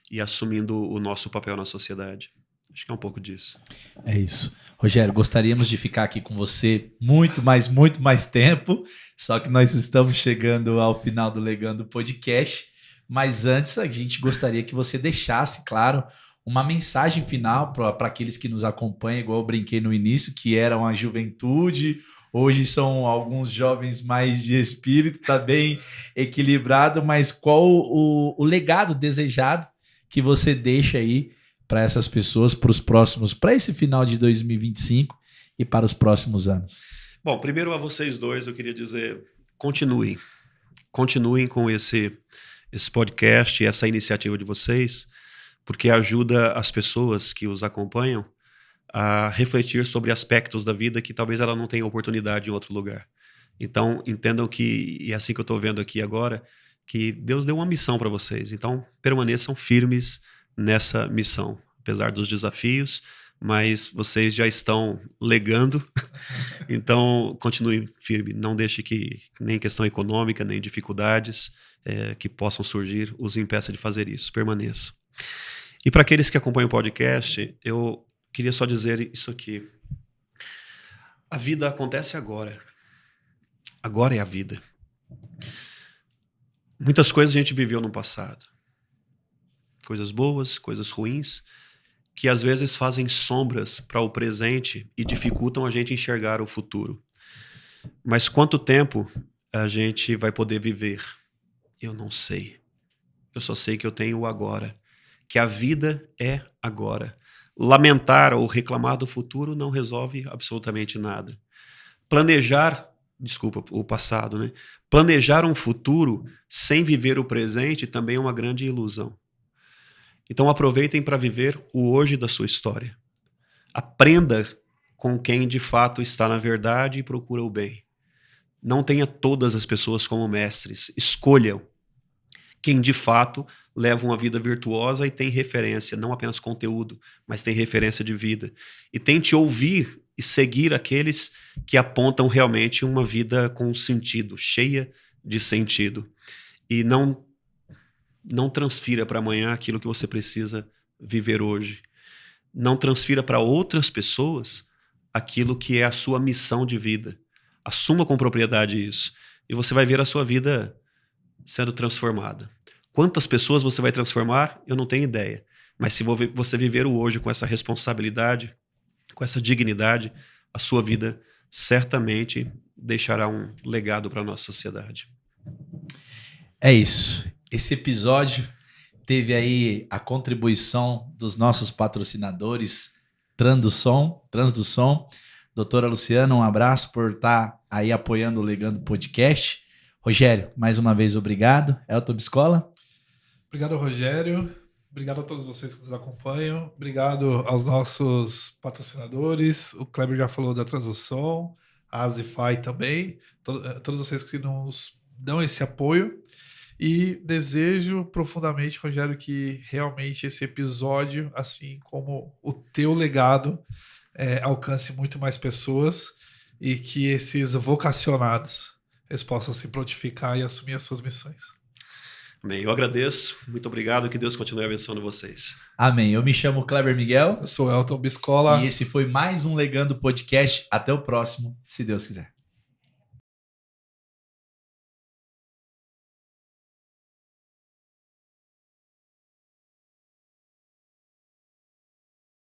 e assumindo o nosso papel na sociedade. Acho que é um pouco disso. É isso. Rogério, gostaríamos de ficar aqui com você muito mais tempo, só que nós estamos chegando ao final do Legando Podcast, mas antes a gente gostaria que você deixasse, claro, uma mensagem final para aqueles que nos acompanham, igual eu brinquei no início, que eram a juventude, hoje são alguns jovens mais de espírito, tá bem equilibrado, mas qual o legado desejado que você deixa aí para essas pessoas, para esse final de 2025 e para os próximos anos? Bom, primeiro a vocês dois eu queria dizer, continuem com esse podcast, essa iniciativa de vocês, porque ajuda as pessoas que os acompanham a refletir sobre aspectos da vida que talvez ela não tenha oportunidade em outro lugar. Então, entendam que, e é assim que eu estou vendo aqui agora, que Deus deu uma missão para vocês. Então, permaneçam firmes nessa missão, apesar dos desafios, mas vocês já estão legando. Então, continuem firme. Não deixe que nem questão econômica, nem dificuldades que possam surgir os impeça de fazer isso. Permaneçam. E para aqueles que acompanham o podcast, eu queria só dizer isso aqui. A vida acontece agora. Agora é a vida. Muitas coisas a gente viveu no passado. Coisas boas, coisas ruins, que às vezes fazem sombras para o presente e dificultam a gente enxergar o futuro. Mas quanto tempo a gente vai poder viver? Eu não sei. Eu só sei que eu tenho o agora. Que a vida é agora. Lamentar ou reclamar do futuro não resolve absolutamente nada. O passado, né? Planejar um futuro sem viver o presente também é uma grande ilusão. Então aproveitem para viver o hoje da sua história. Aprenda com quem de fato está na verdade e procura o bem. Não tenha todas as pessoas como mestres. Escolham quem de fato leva uma vida virtuosa e tem referência, não apenas conteúdo, mas tem referência de vida. E tente ouvir e seguir aqueles que apontam realmente uma vida com sentido, cheia de sentido. E não transfira para amanhã aquilo que você precisa viver hoje. Não transfira para outras pessoas aquilo que é a sua missão de vida. Assuma com propriedade isso. E você vai ver a sua vida sendo transformada. Quantas pessoas você vai transformar, eu não tenho ideia. Mas se você viver o hoje com essa responsabilidade, com essa dignidade, a sua vida certamente deixará um legado para a nossa sociedade. É isso. Esse episódio teve aí a contribuição dos nossos patrocinadores, Transdução. Doutora Luciana, um abraço por estar aí apoiando o Legando Podcast. Rogério, mais uma vez, obrigado. Elton Biscola. Obrigado, Rogério. Obrigado a todos vocês que nos acompanham. Obrigado aos nossos patrocinadores. O Kleber já falou da Transdução, a Azify também. Todos vocês que nos dão esse apoio. E desejo profundamente, Rogério, que realmente esse episódio, assim como o teu legado, alcance muito mais pessoas e que esses vocacionados eles possam se prontificar e assumir as suas missões. Amém. Eu agradeço. Muito obrigado. Que Deus continue abençoando vocês. Amém. Eu me chamo Kleber Miguel. Eu sou Elton Biscola. E esse foi mais um Legando Podcast. Até o próximo, se Deus quiser.